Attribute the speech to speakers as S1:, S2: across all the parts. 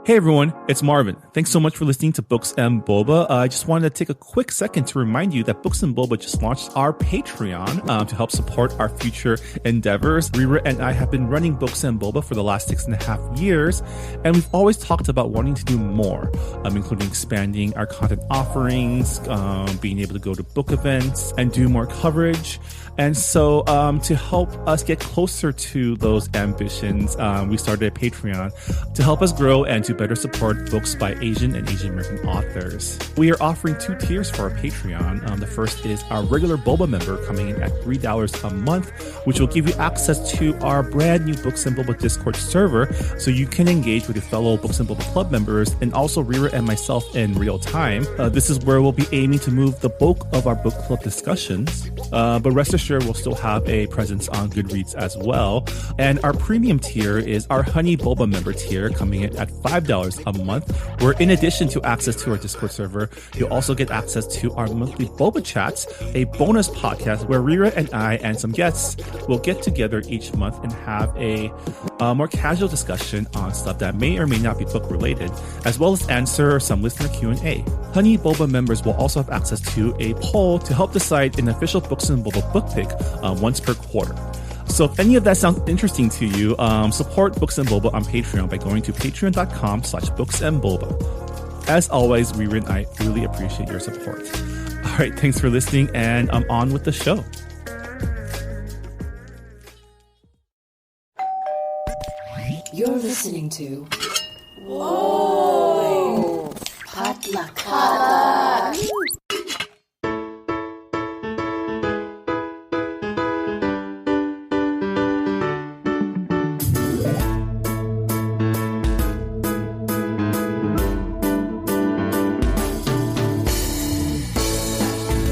S1: Hey everyone, it's Marvin. Thanks so much for listening to Books and Boba. I just wanted to take a quick second to remind you that Books and Boba just launched our Patreon to help support our future endeavors. Rira and I have been running Books and Boba for the last 6.5 years, and we've always talked about wanting to do more, including expanding our content offerings, being able to go to book events and do more coverage. And so to help us get closer to those ambitions, we started a Patreon to help us grow and to better support books by Asian and Asian American authors. We are offering 2 tiers for our Patreon. The first is our regular Boba member coming in at $3 a month, which will give you access to our brand new Books and Boba Discord server so you can engage with your fellow Books and Boba Club members and also Rira and myself in real time. This is where we'll be aiming to move the bulk of our book club discussions, but rest assured we'll still have a presence on Goodreads as well. And our premium tier is our Honey Boba member tier coming in at $5 a month, where in addition to access to our Discord server, you'll also get access to our monthly Boba Chats, a bonus podcast where Rira and I and some guests will get together each month and have a more casual discussion on stuff that may or may not be book related, as well as answer some listener Q&A. Honey Boba members will also have access to a poll to help decide an official Books and Boba book pick once per quarter. So if any of that sounds interesting to you, support Books and Boba on Patreon by going to patreon.com/booksandboba. As always, Rira and I really appreciate your support. All right, thanks for listening, and I'm on with the show.
S2: You're listening to Whoa! Potluck.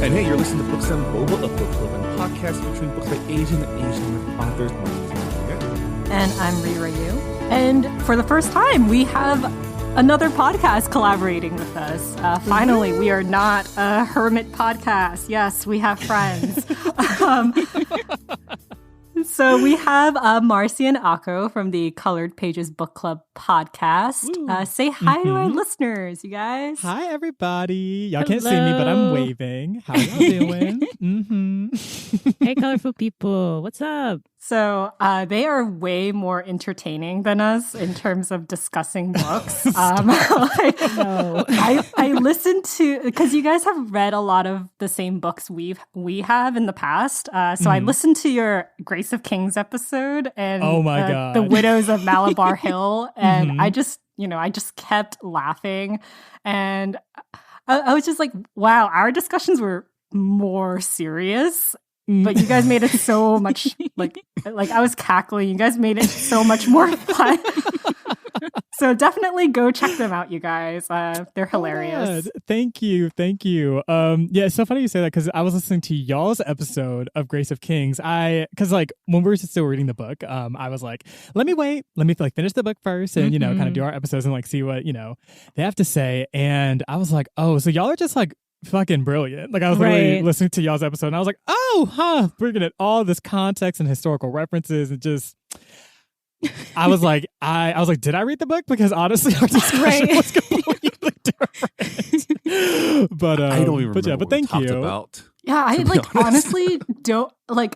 S1: And hey, you're listening to Books and Boba, a book club and podcast featuring books by Asian and Asian American authors.
S3: And I'm Rira Yu. And for the first time, we have another podcast collaborating with us. Finally, we are not a hermit podcast. Yes, we have friends. So we have Marci and Ako from the Colored Pages Book Club podcast. Say hi to our listeners, you guys.
S4: Hi, everybody. Y'all can't see me, but I'm waving. How y'all doing?
S5: Hey, colorful people. What's up?
S3: So they are way more entertaining than us in terms of discussing books. I listened to, because you guys have read a lot of the same books we have in the past. So I listened to your Grace of Kings episode and the Widows of Malabar Hill, and I just kept laughing, and I was just like, wow, our discussions were more serious. But you guys made it so much like I was cackling. You guys made it so much more fun. So definitely go check them out, you guys. They're hilarious.
S4: Thank you. Yeah, it's so funny you say that because I was listening to y'all's episode of Grace of Kings. Because when we were still reading the book, I was like, let me finish the book first and kind of do our episodes and see what they have to say. And I was like, oh, so y'all are just like fucking brilliant. Like I was literally listening to y'all's episode and I was like, bringing in all this context and historical references and just I was like, did I read the book? Because honestly, our discussion was completely different. But
S1: I don't even remember
S4: but thank you.
S1: About,
S3: yeah, I honestly don't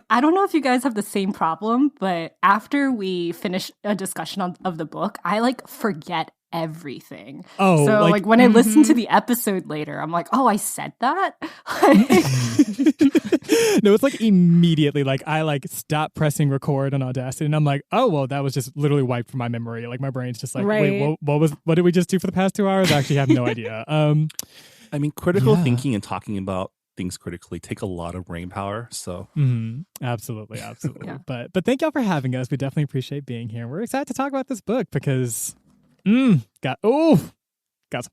S3: I don't know if you guys have the same problem, but after we finish a discussion of the book, I forget everything. So when I listen to the episode later, I'm like, oh, I said that?
S4: No, it's immediately I stop pressing record on Audacity and I'm like, oh, well, that was just literally wiped from my memory. My brain's just wait, what did we just do for the past 2 hours? I actually have no idea.
S1: I mean, critical thinking and talking about things critically take a lot of brain power. So
S4: absolutely.
S3: Yeah.
S4: But thank y'all for having us. We definitely appreciate being here. We're excited to talk about this book because got some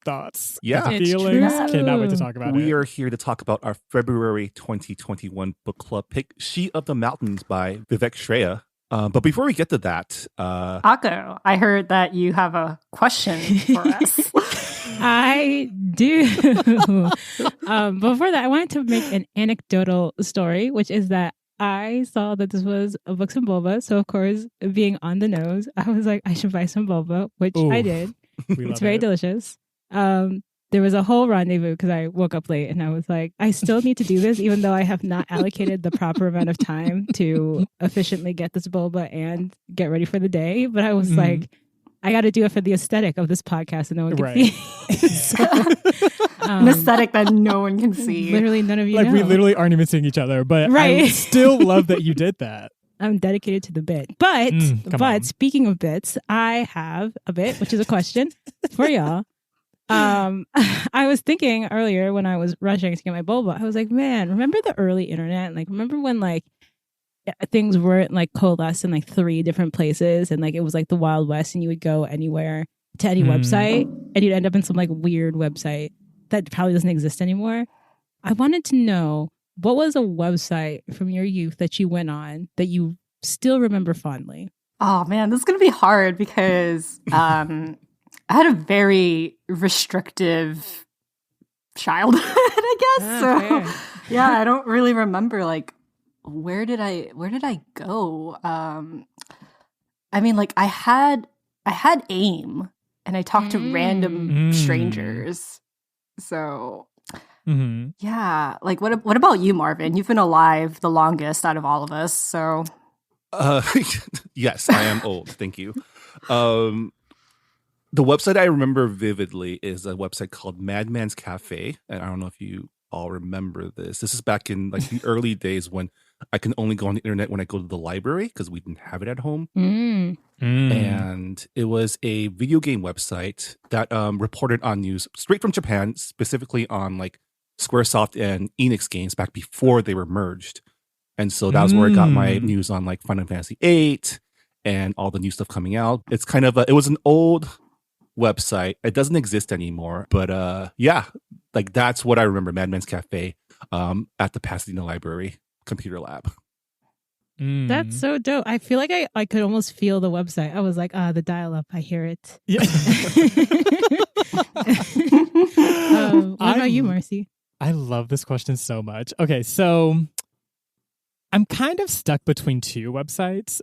S4: thoughts.
S1: Yeah.
S4: Got some feelings. Cannot wait to talk about it.
S1: We are here to talk about our February 2021 book club pick, She of the Mountains by Vivek Shraya. But before we get to that,
S3: Ako, I heard that you have a question for us.
S5: I do. Before that, I wanted to make an anecdotal story, which is that I saw that this was a Books and Boba. So, of course, being on the nose, I was like, I should buy some boba, which I did. It's very delicious. There was a whole rendezvous because I woke up late and I was like, I still need to do this, even though I have not allocated the proper amount of time to efficiently get this boba and get ready for the day. But I was like, I got to do it for the aesthetic of this podcast, and no one can see. So,
S3: an aesthetic that no one can see.
S5: Literally, none of you.
S4: We literally aren't even seeing each other. But I still love that you did that.
S5: I'm dedicated to the bit. But speaking of bits, I have a bit, which is a question for y'all. I was thinking earlier when I was rushing to get my boba, I was like, man, remember the early internet? Like, remember when like things weren't like coalesced in like 3 different places and like it was like the Wild West and you would go anywhere to any website and you'd end up in some like weird website that probably doesn't exist anymore. I wanted to know, what was a website from your youth that you went on that you still remember fondly?
S3: Oh man, this is going to be hard because I had a very restrictive childhood, I guess. Yeah, I don't really remember like where did I go? I mean, like I had AIM and I talked to random strangers. So yeah, like what about you, Marvin? You've been alive the longest out of all of us, so
S1: yes, I am old. Thank you. The website I remember vividly is a website called Madman's Cafe. And I don't know if you all remember this. This is back in like the early days when I can only go on the internet when I go to the library because we didn't have it at home. And it was a video game website that reported on news straight from Japan, specifically on like Squaresoft and Enix games back before they were merged. And so that was where I got my news on like Final Fantasy VIII and all the new stuff coming out. It's kind of it was an old website. It doesn't exist anymore, but yeah, like that's what I remember. Madman's Cafe at the Pasadena Library Computer Lab.
S5: That's so dope. I feel like I could almost feel the website. I was like, the dial-up, I hear it.
S4: Yeah.
S5: What about you, Marci?
S4: I love this question so much. Okay, so I'm kind of stuck between 2 websites.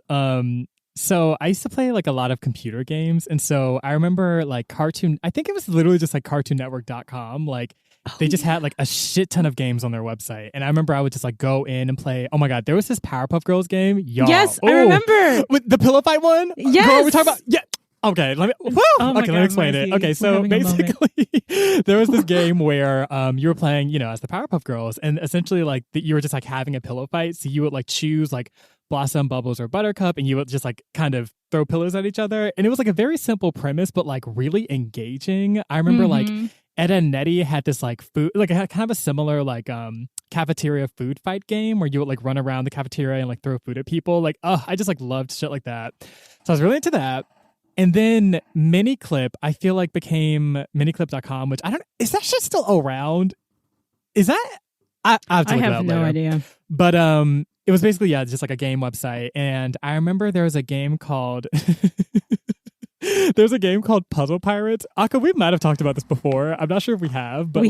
S4: So I used to play like a lot of computer games. And so I remember like I think it was literally just like cartoonnetwork.com. Like they just had like a shit ton of games on their website. And I remember I would just like go in and play. Oh my God, there was this Powerpuff Girls game. Y'all.
S5: Yes, I remember.
S4: With the pillow fight one?
S5: Yes.
S4: Girl, we're talking about, yeah. Okay, let me explain it. Okay, so basically, there was this game where you were playing, as the Powerpuff Girls, and essentially like you were just like having a pillow fight. So you would like choose like Blossom, Bubbles, or Buttercup, and you would just like kind of throw pillows at each other. And it was like a very simple premise, but like really engaging. I remember like Ed and Nettie had this like food, like it had kind of a similar like cafeteria food fight game where you would like run around the cafeteria and like throw food at people. Like, I just like loved shit like that. So I was really into that. And then Miniclip, I feel like became miniclip.com, which is that shit still around? Is that? I have to look it up later.
S5: I have no idea.
S4: But it was basically, just like a game website. And I remember there was a game called Puzzle Pirates. Ako, we might have talked about this before. I'm not sure if we have, but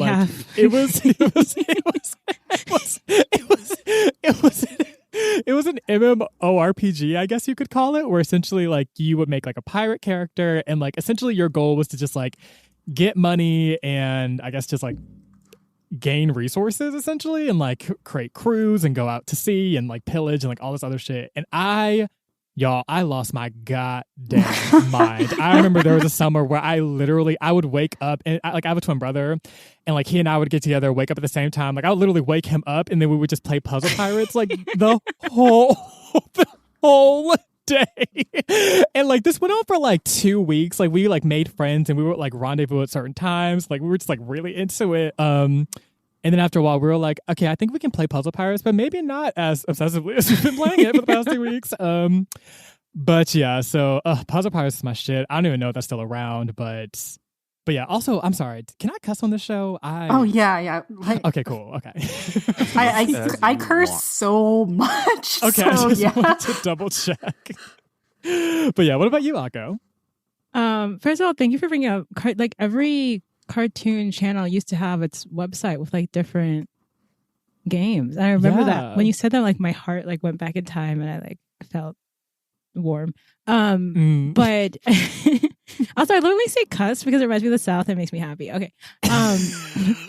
S4: it was an MMORPG, I guess you could call it, where essentially like you would make like a pirate character and like essentially your goal was to just like get money and I guess just like gain resources essentially and like create crews and go out to sea and like pillage and like all this other shit. And I lost my goddamn mind. I remember there was a summer where I would wake up and I have a twin brother and like he and I would get together, wake up at the same time. Like I would literally wake him up and then we would just play Puzzle Pirates like the whole day. And like this went on for like 2 weeks. Like we like made friends and we would like rendezvous at certain times. Like we were just like really into it. And then after a while, we were like, okay, I think we can play Puzzle Pirates, but maybe not as obsessively as we've been playing it for the past 2 weeks. But yeah, so Puzzle Pirates is my shit. I don't even know if that's still around, but yeah. Also, I'm sorry. Can I cuss on this show?
S3: Oh yeah. Like,
S4: okay, cool. Okay.
S3: I curse so much.
S4: Okay,
S3: so,
S4: I just wanted to double check. But yeah, what about you, Ako?
S5: First of all, thank you for bringing up like every cartoon channel used to have its website with like different games. I remember that when you said that, like my heart like went back in time and I like felt warm. But Also, I literally say cuss because it reminds me of the South and makes me happy. Okay.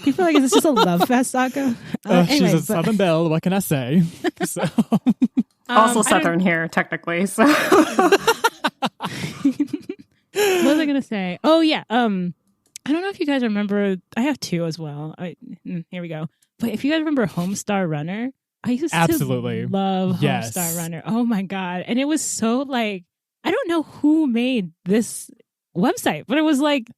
S5: People are like, is this just a love fest, Ako?
S4: She's a Southern belle. What can I say? So.
S3: Also Southern here, technically. So.
S5: What was I going to say? Oh, yeah. I don't know if you guys remember. I have two as well. Here we go. But if you guys remember Homestar Runner, I used to love Homestar Runner. Oh, my God. And it was so like, I don't know who made this website, but it was like,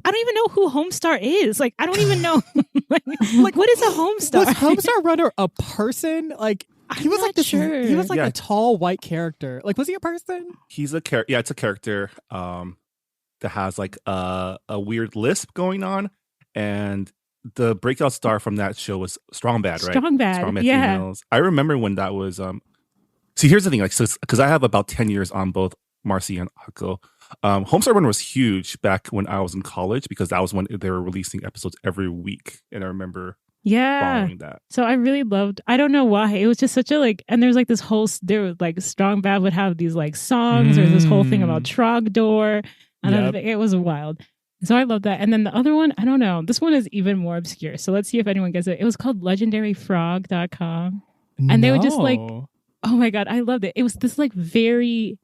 S5: I don't even know who Homestar is. Like, I don't even know. like, what is a Homestar?
S4: Was Homestar Runner a person? Like, he was like this. Sure. He was like a tall white character. Like, was he a person?
S1: He's a character. Yeah, it's a character that has like a weird lisp going on, and the breakout star from that show was Strong Bad, right?
S5: Strong Bad,
S1: females. I remember when that was. See, here's the thing, like, so because I have about 10 years on both Marci and Ako. Homestar Runner was huge back when I was in college because that was when they were releasing episodes every week, and I remember following that.
S5: So I really loved. I don't know why it was just such a like. And there's like this whole. There was like Strong Bad would have these like songs. There's this whole thing about Trogdor. And it was wild. So I love that. And then the other one, I don't know. This one is even more obscure. So let's see if anyone gets it. It was called legendaryfrog.com. And they would just like, oh my God, I loved it. It was this like very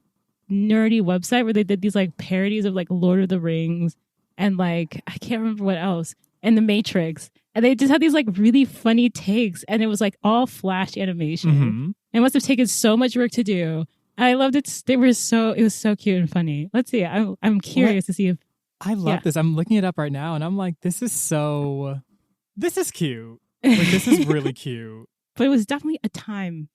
S5: nerdy website where they did these like parodies of like Lord of the Rings and like, I can't remember what else. And The Matrix. And they just had these like really funny takes. And it was like all flash animation. Mm-hmm. It must have taken so much work to do. I loved it. It was so cute and funny. Let's see. I'm curious to see if
S4: I love this. I'm looking it up right now and I'm like, this is cute. Like, this is really cute.
S5: But it was definitely a time,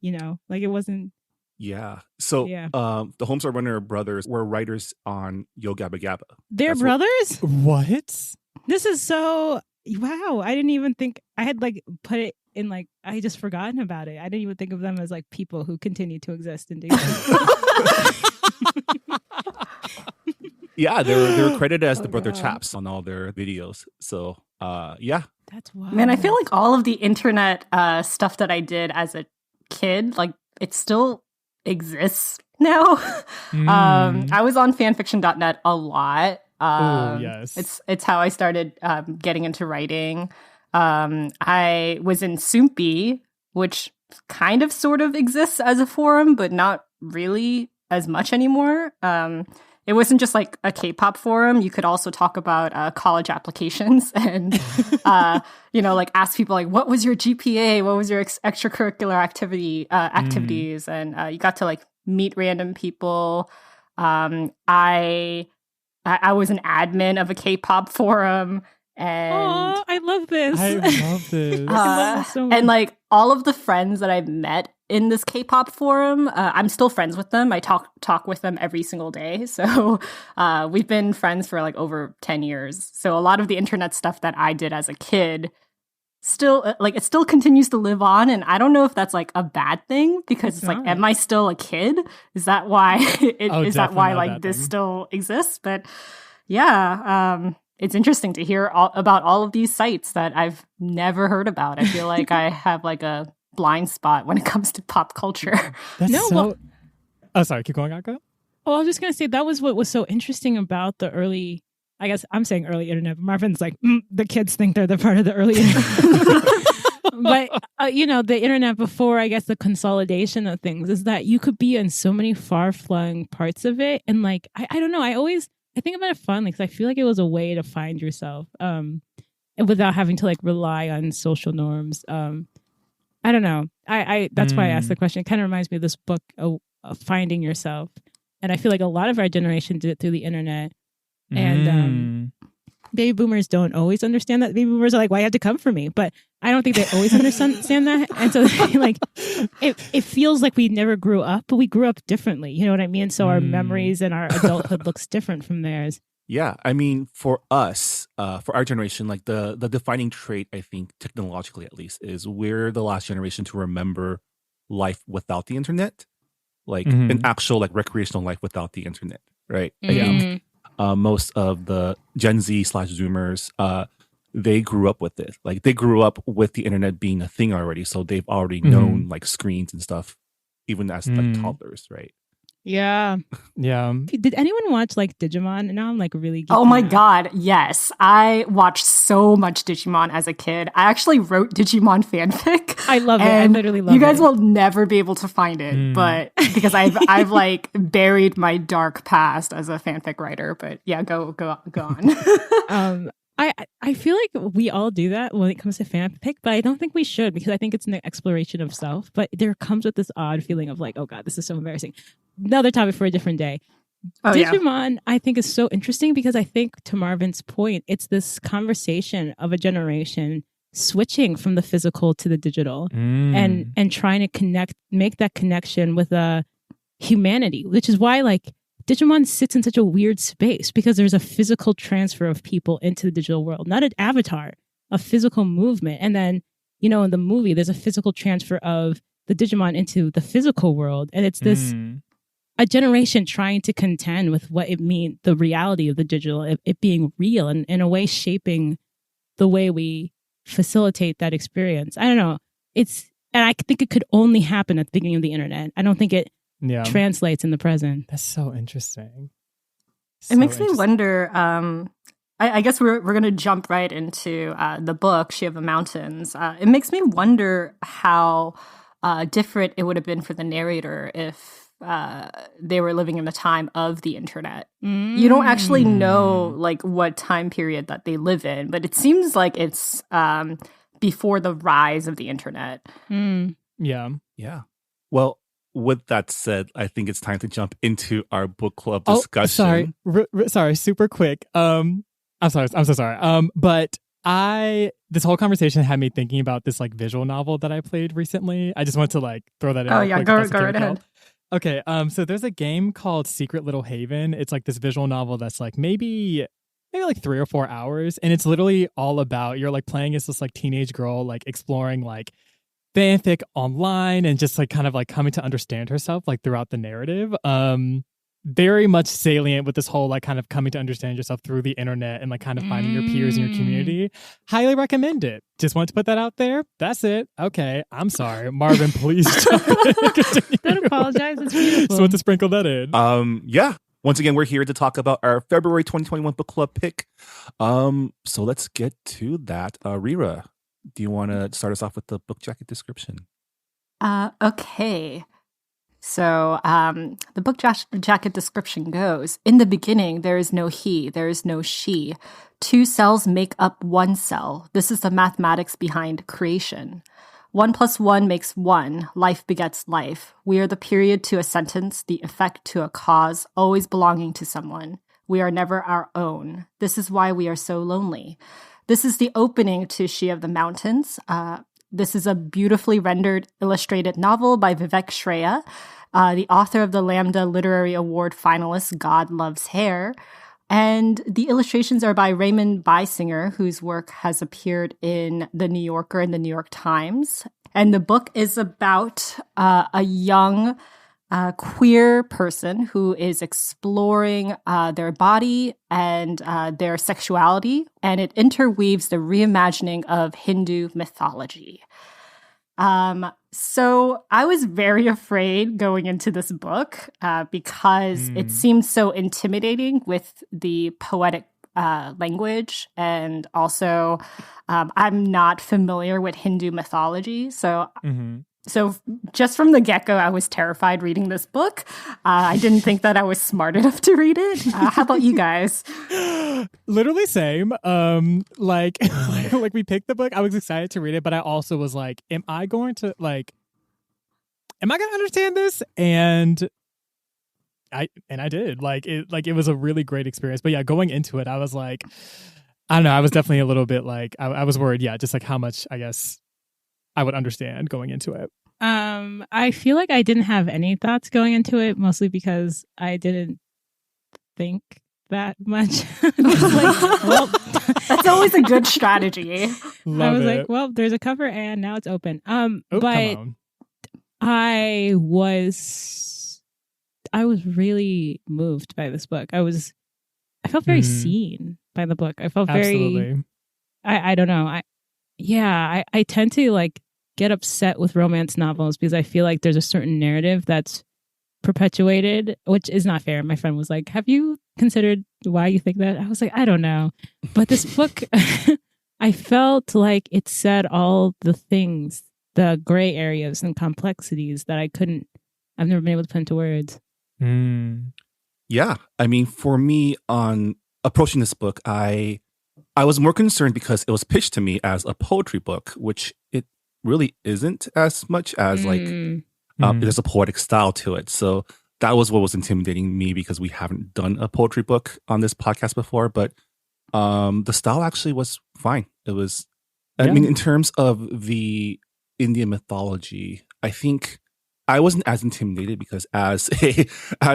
S5: like it wasn't.
S1: Yeah. So the Homestar Runner brothers were writers on Yo Gabba Gabba.
S5: They're brothers?
S4: What?
S5: This is so, wow. I didn't even think, I had like put it in like, I just forgotten about it. I didn't even think of them as like people who continue to exist and do
S1: Yeah, they were credited as the brother chaps on all their videos. So, yeah.
S5: That's wild.
S3: Man, I feel like all of the internet stuff that I did as a kid, like it still exists now. I was on fanfiction.net a lot.
S4: Yes.
S3: It's how I started getting into writing. I was in Soompi, which kind of sort of exists as a forum, but not really as much anymore. It wasn't just like a K-pop forum. You could also talk about college applications and, like ask people like, what was your GPA? What was your extracurricular activities? And you got to like meet random people. I was an admin of a K-pop forum. And
S5: I love this.
S4: I love this.
S5: I love this so much.
S3: And like all of the friends that I've met in this K-pop forum, I'm still friends with them. I talk with them every single day. So we've been friends for like over 10 years. So a lot of the internet stuff that I did as a kid still it still continues to live on. And I don't know if that's like a bad thing because it's like, am I still a kid? Is that why this still exists? But yeah, it's interesting to hear about all of these sites that I've never heard about. I feel like I have like a blind spot when it comes to pop culture.
S4: Sorry, keep going, Ako.
S5: Oh, I was just going to say that was what was so interesting about the early, I guess I'm saying early internet, but Marvin's like, the kids think they're the part of the early internet. But, the internet before, I guess, the consolidation of things is that you could be in so many far-flung parts of it. And like, I don't know, I think about it fondly because I feel like it was a way to find yourself without having to like rely on social norms. I don't know. I that's why I asked the question. It kind of reminds me of this book, Finding Yourself. And I feel like a lot of our generation did it through the internet. And baby boomers don't always understand that. Baby boomers are like, why you have to come for me? But I don't think they always understand that. And so like it feels like we never grew up, but we grew up differently. You know what I mean? So our memories and our adulthood looks different from theirs.
S1: Yeah, I mean, for us, for our generation, like the defining trait, I think, technologically at least, is we're the last generation to remember life without the internet, like an actual like recreational life without the internet, right? I think most of the Gen Z / Zoomers, they grew up with it. Like they grew up with the internet being a thing already, so they've already known like screens and stuff, even as like toddlers, right?
S5: Yeah.
S4: Yeah.
S5: Did anyone watch like Digimon? And now I'm like really
S3: Oh my
S5: out.
S3: God, yes. I watched so much Digimon as a kid. I actually wrote Digimon fanfic.
S5: I love it. I literally love it.
S3: You guys will never be able to find it, but because I've like buried my dark past as a fanfic writer. But yeah, go on.
S5: I feel like we all do that when it comes to fanfic, but I don't think we should because I think it's an exploration of self. But there comes with this odd feeling of like, oh God, this is so embarrassing. Another topic for a different day. Oh, Digimon, yeah. I think is so interesting because I think to Marvin's point, it's this conversation of a generation switching from the physical to the digital and trying to make that connection with a humanity, which is why like Digimon sits in such a weird space because there's a physical transfer of people into the digital world, not an avatar, a physical movement. And then, you know, in the movie, there's a physical transfer of the Digimon into the physical world. And it's this a generation trying to contend with what it means, the reality of the digital, it being real and in a way shaping the way we facilitate that experience. I don't know. And I think it could only happen at the beginning of the internet. I don't think it translates in the present.
S4: That's so interesting.
S3: It makes me wonder, I guess we're going to jump right into the book, She of the Mountains. It makes me wonder how different it would have been for the narrator if they were living in the time of the internet. You don't actually know like what time period that they live in, but it seems like it's before the rise of the internet.
S4: Yeah.
S1: Well, with that said, I think it's time to jump into our book club discussion.
S4: Sorry, super quick. I'm so sorry. But this whole conversation had me thinking about this like visual novel that I played recently. I just want to like throw that in.
S3: Oh yeah, go right ahead.
S4: Okay, so there's a game called Secret Little Haven. It's like this visual novel that's like maybe like 3 or 4 hours, and it's literally all about you're like playing as this like teenage girl like exploring like fanfic online and just like kind of like coming to understand herself like throughout the narrative. Very much salient with this whole like kind of coming to understand yourself through the internet and like kind of finding your peers in your community. Highly recommend it. Just wanted to put that out there. That's it. Okay. I'm sorry. Marvin, please jump in.
S5: Don't apologize. It's beautiful.
S4: Just want to sprinkle that in.
S1: Yeah. Once again, we're here to talk about our February 2021 book club pick. So let's get to that. Rira, do you want to start us off with the book jacket description?
S3: Okay. So the book jacket description goes, in the beginning, there is no he, there is no she. 2 cells make up 1 cell. This is the mathematics behind creation. 1 + 1 makes 1. Life begets life. We are the period to a sentence, the effect to a cause, always belonging to someone. We are never our own. This is why we are so lonely. This is the opening to She of the Mountains. This is a beautifully rendered illustrated novel by Vivek Shraya, the author of the Lambda Literary Award finalist God Loves Hair. And the illustrations are by Raymond Beisinger, whose work has appeared in The New Yorker and The New York Times. And the book is about a young queer person who is exploring their body and their sexuality, and it interweaves the reimagining of Hindu mythology. So I was very afraid going into this book because it seems so intimidating with the poetic language, and also I'm not familiar with Hindu mythology, so So just from the get-go, I was terrified reading this book. I didn't think that I was smart enough to read it. How about you guys?
S4: Literally same. Like we picked the book. I was excited to read it, but I also was like, am I going to understand this? And I did. It was a really great experience. But yeah, going into it, I was like, I don't know. I was definitely a little bit like, I was worried. Yeah, just like how much, I guess, I would understand going into it.
S5: I feel like I didn't have any thoughts going into it, mostly because I didn't think that much.
S3: That's always a good strategy.
S5: I was like, well, there's a cover and now it's open. But I was really moved by this book. I felt very seen by the book. I felt very, I don't know. I tend to like get upset with romance novels because I feel like there's a certain narrative that's perpetuated, which is not fair. My friend was like, have you considered why you think that? I was like, I don't know. But this book, I felt like it said all the things, the gray areas and complexities that I've never been able to put into words.
S1: Yeah. I mean, for me, on approaching this book, I was more concerned because it was pitched to me as a poetry book, which it really isn't as much as there's a poetic style to it. So that was what was intimidating me because we haven't done a poetry book on this podcast before. But the style actually was fine. It was, I mean, in terms of the Indian mythology, I think I wasn't as intimidated because as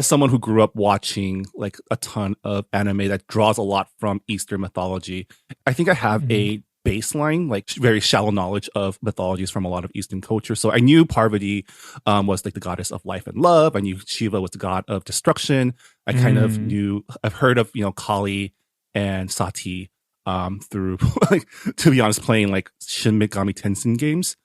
S1: someone who grew up watching like a ton of anime that draws a lot from Eastern mythology, I think I have a baseline, like very shallow knowledge of mythologies from a lot of Eastern culture. So I knew Parvati was like the goddess of life and love. I knew Shiva was the god of destruction. I kind of I've heard of, Kali and Sati through, like, to be honest, playing like Shin Megami Tensei games.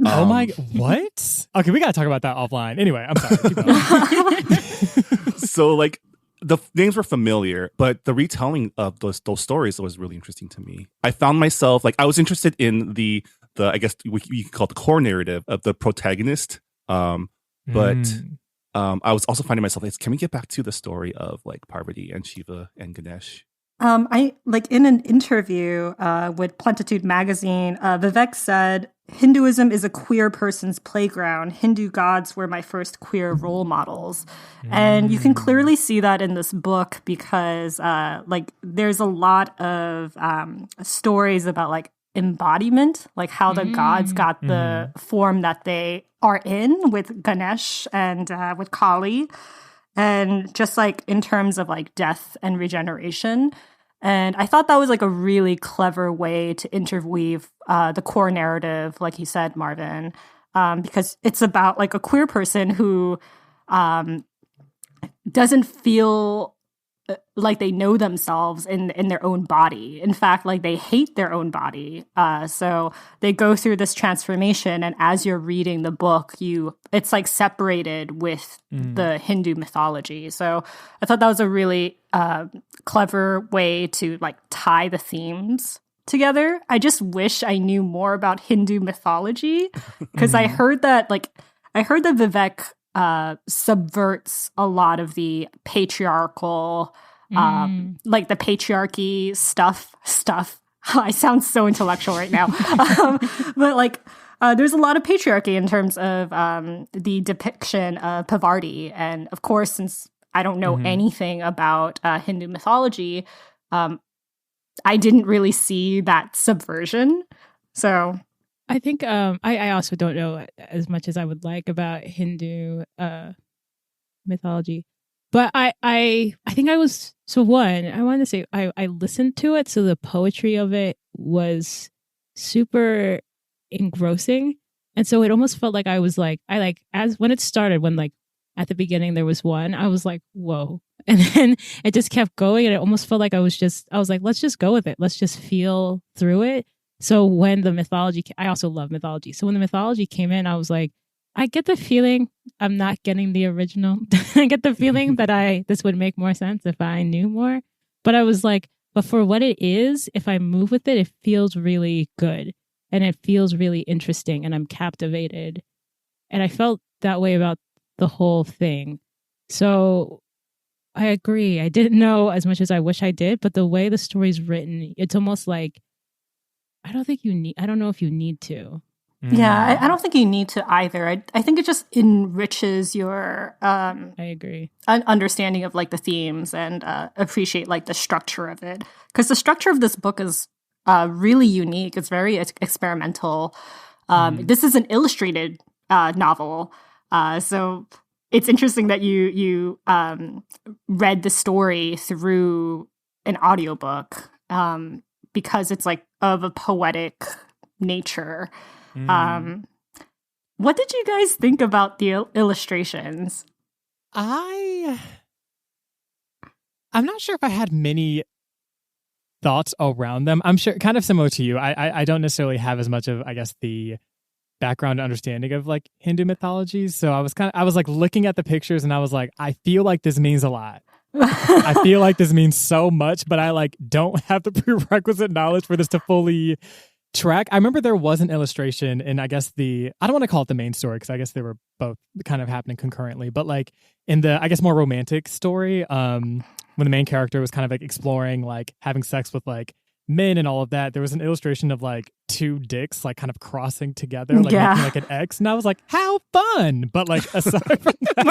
S4: Oh my, what? Okay, we gotta talk about that offline. Anyway, I'm sorry. Keep going.
S1: So like the names were familiar, but the retelling of those stories was really interesting to me. I found myself like I was interested in the I guess we could call it the core narrative of the protagonist. But I was also finding myself like, can we get back to the story of like Parvati and Shiva and Ganesh?
S3: I like in an interview with Plentitude magazine, Vivek said, Hinduism is a queer person's playground. Hindu gods were my first queer role models. And you can clearly see that in this book because like there's a lot of stories about like embodiment, like how the gods got the form that they are in with Ganesh and with Kali. And just like in terms of like death and regeneration. And I thought that was like a really clever way to interweave the core narrative, like you said, Marvin, because it's about like a queer person who doesn't feel like they know themselves in their own body. In fact, like they hate their own body. So they go through this transformation, and as you're reading the book, it's like separated with the Hindu mythology. So I thought that was a really clever way to like tie the themes together. I just wish I knew more about Hindu mythology because I heard that Vivek subverts a lot of the patriarchal, like the patriarchy stuff. I sound so intellectual right now. But like, there's a lot of patriarchy in terms of the depiction of Parvati. And of course, since I don't know anything about Hindu mythology, I didn't really see that subversion. So
S5: I think I also don't know as much as I would like about Hindu mythology, but I think I was I wanted to say I listened to it, so the poetry of it was super engrossing, and so it almost felt like I was like as when it started, when like at the beginning there was one, I was like, whoa, and then it just kept going, and it almost felt like I was like, let's just go with it, let's just feel through it. So when the mythology, I also love mythology. So when the mythology came in, I was like, I get the feeling I'm not getting the original. I get the feeling that this would make more sense if I knew more. But I was like, but for what it is, if I move with it, it feels really good. And it feels really interesting. And I'm captivated. And I felt that way about the whole thing. So I agree. I didn't know as much as I wish I did. But the way the story's written, it's almost like, I don't know if you need to.
S3: Yeah, I don't think you need to either. I think it just enriches your
S5: I agree.
S3: Understanding of like the themes and appreciate like the structure of it. Because the structure of this book is really unique. It's very experimental. This is an illustrated novel. So it's interesting that you read the story through an audiobook. Because it's like of a poetic nature. What did you guys think about the illustrations?
S4: I'm not sure if I had many thoughts around them. I'm sure kind of similar to you. I don't necessarily have as much of, I guess, the background understanding of like Hindu mythology. So I was like looking at the pictures and I was like, I feel like this means a lot. I feel like this means so much, but I like don't have the prerequisite knowledge for this to fully track. I remember there was an illustration in, I guess I don't want to call it the main story because I guess they were both kind of happening concurrently, but like in the, I guess, more romantic story, when the main character was kind of like exploring like having sex with like men and all of that, there was an illustration of like two dicks like kind of crossing together, like making like an X, and I was like, how fun. But like aside from that,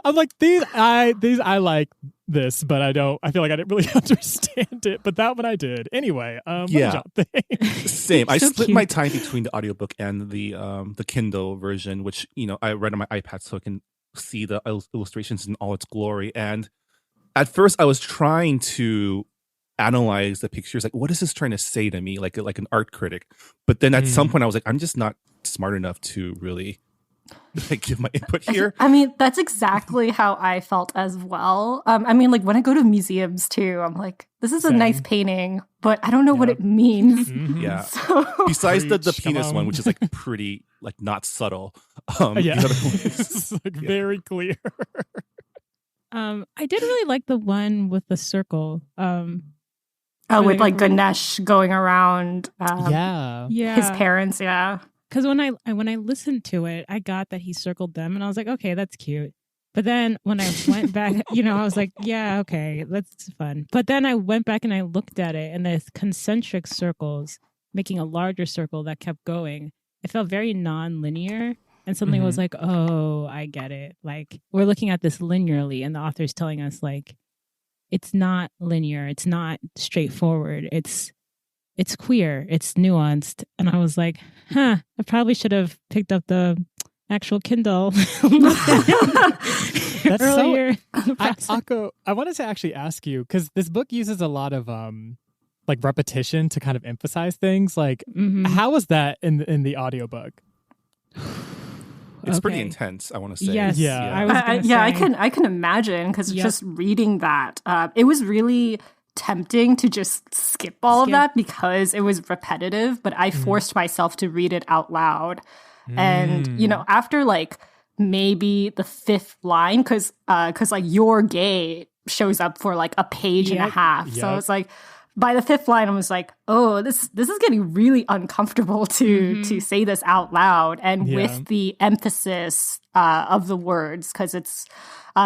S4: I'm like these I like this, but I feel like I didn't really understand it, but that one I did anyway. What did y'all think?
S1: Same. I split my time between the audiobook and the Kindle version, which I read on my iPad so I can see the illustrations in all its glory. And at first, I was trying to analyze the pictures, like what is this trying to say to me, like an art critic. But then at some point, I was like, I'm just not smart enough to really give my input here.
S3: I mean, that's exactly how I felt as well. I mean, like when I go to museums too, I'm like, this is a nice painting, but I don't know what it means.
S1: Yeah.
S3: So,
S1: besides the penis one, which is like pretty, like not subtle.
S4: It's like very clear.
S5: I did really like the one with the circle.
S3: with like Ganesh going around. His parents. Yeah.
S5: Because when I listened to it, I got that he circled them, and I was like, okay, that's cute. But then when I went back, I was like, yeah, okay, that's fun. But then I went back and I looked at it, and the concentric circles making a larger circle that kept going. It felt very non-linear. And something was like, oh, I get it. Like, we're looking at this linearly, and the author's telling us, like, it's not linear. It's not straightforward. It's queer. It's nuanced. And I was like, I probably should have picked up the actual Kindle
S4: That's
S5: earlier.
S4: Ako, I wanted to actually ask you, because this book uses a lot of like repetition to kind of emphasize things. Like, how was that in the audiobook?
S1: It's pretty intense, I want to say.
S5: Yes.
S3: I can imagine, because just reading that, it was really tempting to just skip all of that because it was repetitive, but I forced myself to read it out loud. And, after like maybe the fifth line, because like "you're gay" shows up for like a page and a half. So it's like, by the fifth line, I was like, oh, this is getting really uncomfortable to say this out loud. And with the emphasis of the words, because it's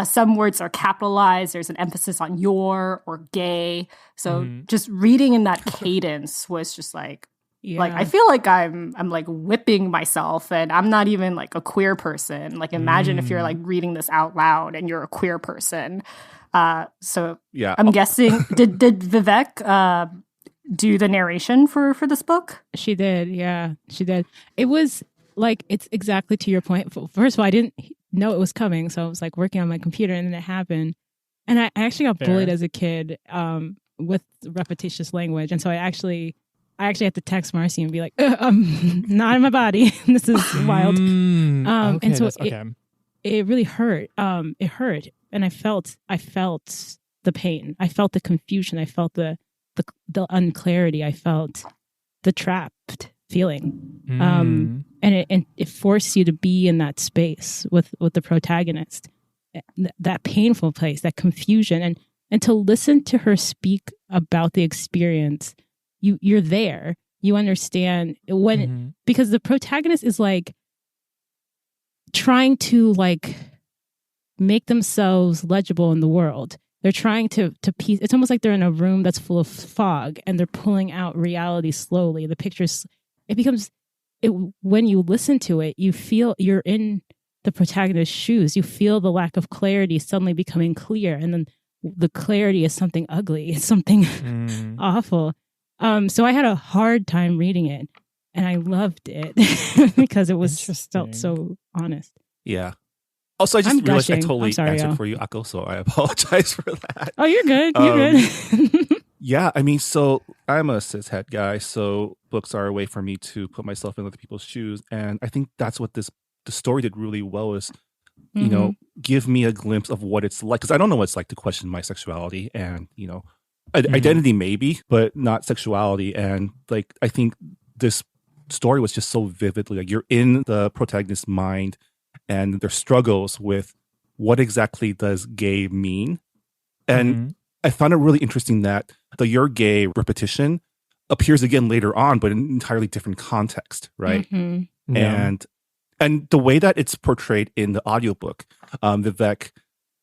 S3: some words are capitalized. There's an emphasis on "your" or "gay." So just reading in that cadence was just like, I feel like I'm like whipping myself, and I'm not even like a queer person. Like, imagine if you're like reading this out loud and you're a queer person. So I'm guessing, did Vivek do the narration for this book?
S5: She did. Yeah, she did. It was like, it's exactly to your point. First of all, I didn't know it was coming. So I was like working on my computer, and then it happened. And I actually got bullied as a kid with repetitious language. And so I actually had to text Marci and be like, not in my body. This is wild. And so it really hurt. It hurt. And I felt the pain. I felt the confusion. I felt the unclarity. I felt the trapped feeling. And it forced you to be in that space with the protagonist, that painful place, that confusion, and to listen to her speak about the experience. You're there. You understand when because the protagonist is like trying to like make themselves legible in the world. They're trying to piece. It's almost like they're in a room that's full of fog, and they're pulling out reality slowly. The pictures, when you listen to it, you feel you're in the protagonist's shoes. You feel the lack of clarity suddenly becoming clear, and then the clarity is something ugly. It's something awful. So I had a hard time reading it, and I loved it because it felt so honest.
S1: Yeah. Also, I just realized I totally answered for you, Ako, so I apologize for that.
S5: Oh, you're good. You're good.
S1: Yeah, I mean, so I'm a cishet guy, so books are a way for me to put myself in other people's shoes, and I think that's what the story did really well is, give me a glimpse of what it's like, because I don't know what it's like to question my sexuality and, identity maybe, but not sexuality. And like, I think this story was just so vividly like you're in the protagonist's mind and their struggles with what exactly does gay mean. And I found it really interesting that the "you're gay" repetition appears again later on, but in an entirely different context, right? And the way that it's portrayed in the audiobook, Vivek,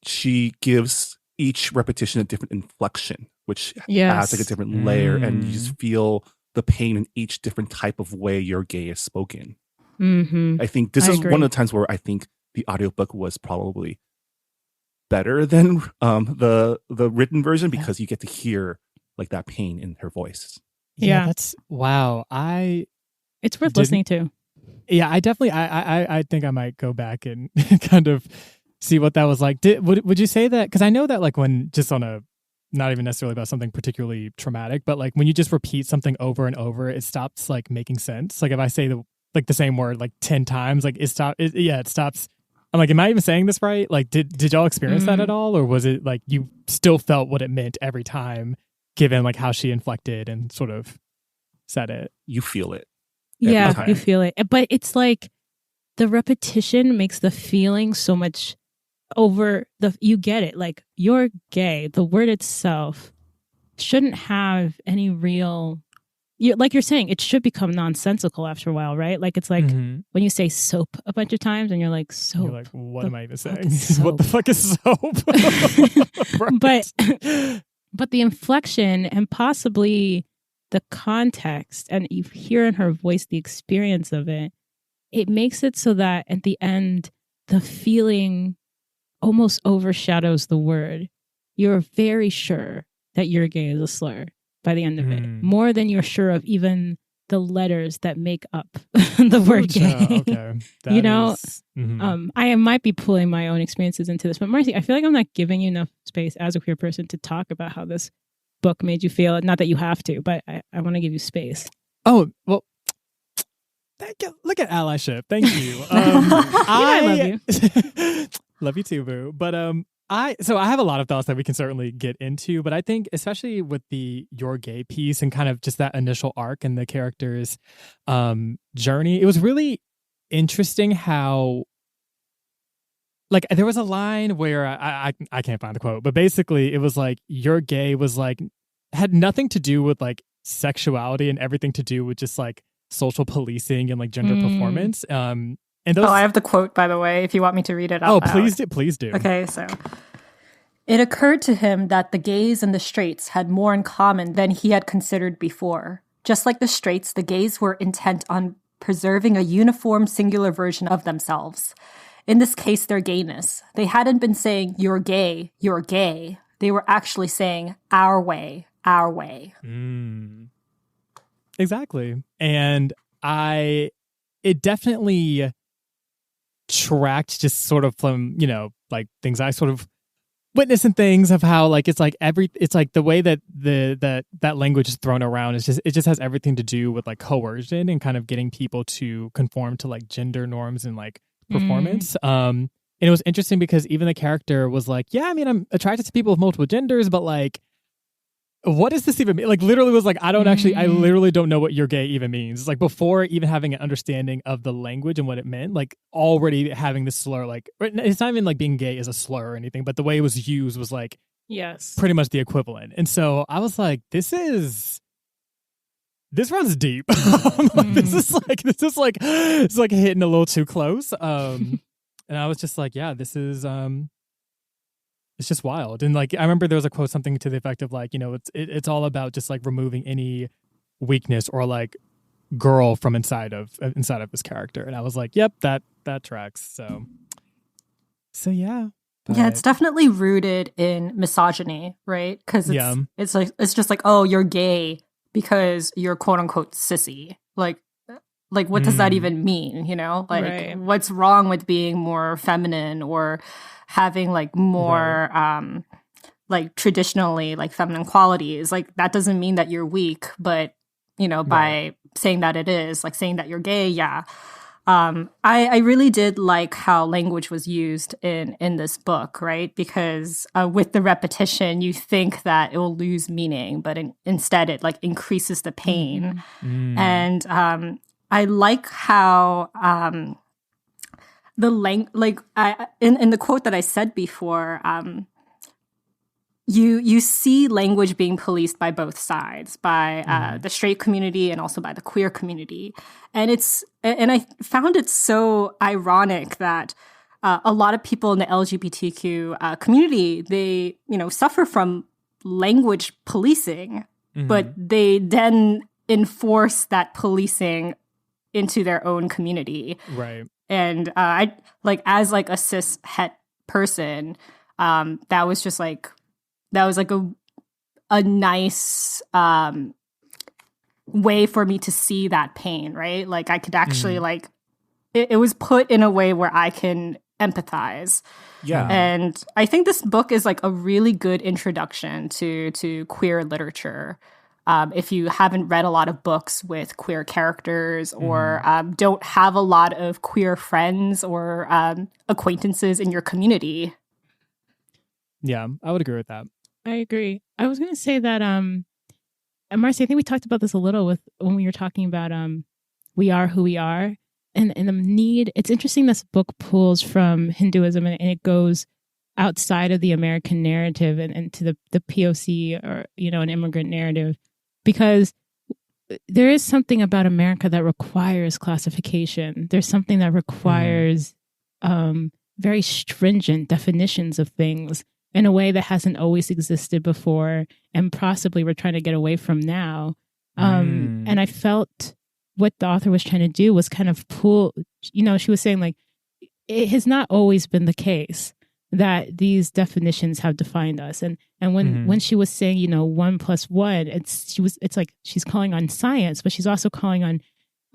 S1: she gives each repetition a different inflection, which adds like a different layer, and you just feel the pain in each different type of way "you're gay" is spoken. I think this is one of the times where I think the audiobook was probably better than the written version, because you get to hear like that pain in her voice.
S4: Yeah, that's wow.
S5: It's worth listening to.
S4: Yeah, I definitely I think I might go back and kind of see what that was like. Would you say that, because I know that like when just on a, not even necessarily about something particularly traumatic, but like when you just repeat something over and over, it stops like making sense. Like if I say the same word like 10 times, like it stops. I'm like, am I even saying this right? Like, did y'all experience that at all? Or was it like you still felt what it meant every time, given like how she inflected and sort of said it?
S1: You feel it.
S5: Yeah, you feel it. But it's like the repetition makes the feeling so much you get it. Like, "you're gay," the word itself shouldn't have any real, like you're saying, it should become nonsensical after a while, right? Like it's like when you say soap a bunch of times and you're like, soap.
S4: You're like, what am I even saying? What the fuck is soap?
S5: But the inflection and possibly the context, and you hear in her voice the experience of it, it makes it so that at the end, the feeling almost overshadows the word. You're very sure that "you're gay" is a slur by the end of it, more than you're sure of even the letters that make up the word "gay." Okay. You know, I might be pulling my own experiences into this, but Marci, I feel like I'm not giving you enough space as a queer person to talk about how this book made you feel. Not that you have to, but I want to give you space.
S4: Oh, well, thank you. Look at allyship. Thank you.
S5: I love you.
S4: Love you too, boo. But I have a lot of thoughts that we can certainly get into, but I think especially with the "you're gay" piece and kind of just that initial arc and the character's journey, it was really interesting how, like, there was a line where I can't find the quote, but basically it was like "you're gay" was like had nothing to do with like sexuality and everything to do with just like social policing and like gender performance. And those...
S3: I have the quote, by the way, if you want me to read it out loud.
S4: Please do.
S3: Okay, so it occurred to him that the gays and the straights had more in common than he had considered before. Just like the straights, the gays were intent on preserving a uniform singular version of themselves. In this case, their gayness. They hadn't been saying "you're gay, you're gay." They were actually saying "our way, our way."
S4: Exactly. And it definitely tracked just sort of from, you know, like things I sort of witness and things of how like it's like the way that that language is thrown around is it just has everything to do with like coercion and kind of getting people to conform to like gender norms and like performance. And it was interesting because even the character was like, yeah, I mean, I'm attracted to people with multiple genders, but like, what does this even mean? Like, literally was like, I literally don't know what "you're gay" even means. It's like before even having an understanding of the language and what it meant, like already having this slur, like it's not even like being gay is a slur or anything, but the way it was used was like,
S5: yes,
S4: pretty much the equivalent. And so I was like, this runs deep. This is like it's like hitting a little too close. And I was just like, yeah, this is it's just wild. And like I remember there was a quote, something to the effect of like, you know, it's all about just like removing any weakness or like girl from inside of this character. And I was like, yep, that tracks. So yeah. But...
S3: yeah, it's definitely rooted in misogyny, right? Because it's just like, oh, you're gay because you're quote unquote sissy. Like what does that even mean? You know, like what's wrong with being more feminine or having like more like traditionally like feminine qualities? Like that doesn't mean that you're weak, but you know, by saying that it is, like saying that you're gay, yeah. I really did like how language was used in this book, right? Because with the repetition, you think that it will lose meaning, but instead it like increases the pain. And I like how in the quote that I said before, you see language being policed by both sides, by the straight community and also by the queer community, and I found it so ironic that a lot of people in the LGBTQ community, they suffer from language policing, but they then enforce that policing into their own community,
S4: right?
S3: And I as a cis het person, that was a nice way for me to see that pain, right? Like I could actually it was put in a way where I can empathize.
S1: Yeah.
S3: And I think this book is like a really good introduction to queer literature. If you haven't read a lot of books with queer characters or don't have a lot of queer friends or acquaintances in your community.
S4: Yeah, I would agree with that.
S5: I agree. I was going to say that, and Marci, I think we talked about this a little when we were talking about we are who we are. And the need, it's interesting this book pulls from Hinduism and it goes outside of the American narrative and to the POC or, an immigrant narrative, because there is something about America that requires classification. There's something that requires very stringent definitions of things in a way that hasn't always existed before and possibly we're trying to get away from now. And I felt what the author was trying to do was kind of pull, she was saying like, it has not always been the case that these definitions have defined us. And when she was saying, 1 + 1, it's like she's calling on science, but she's also calling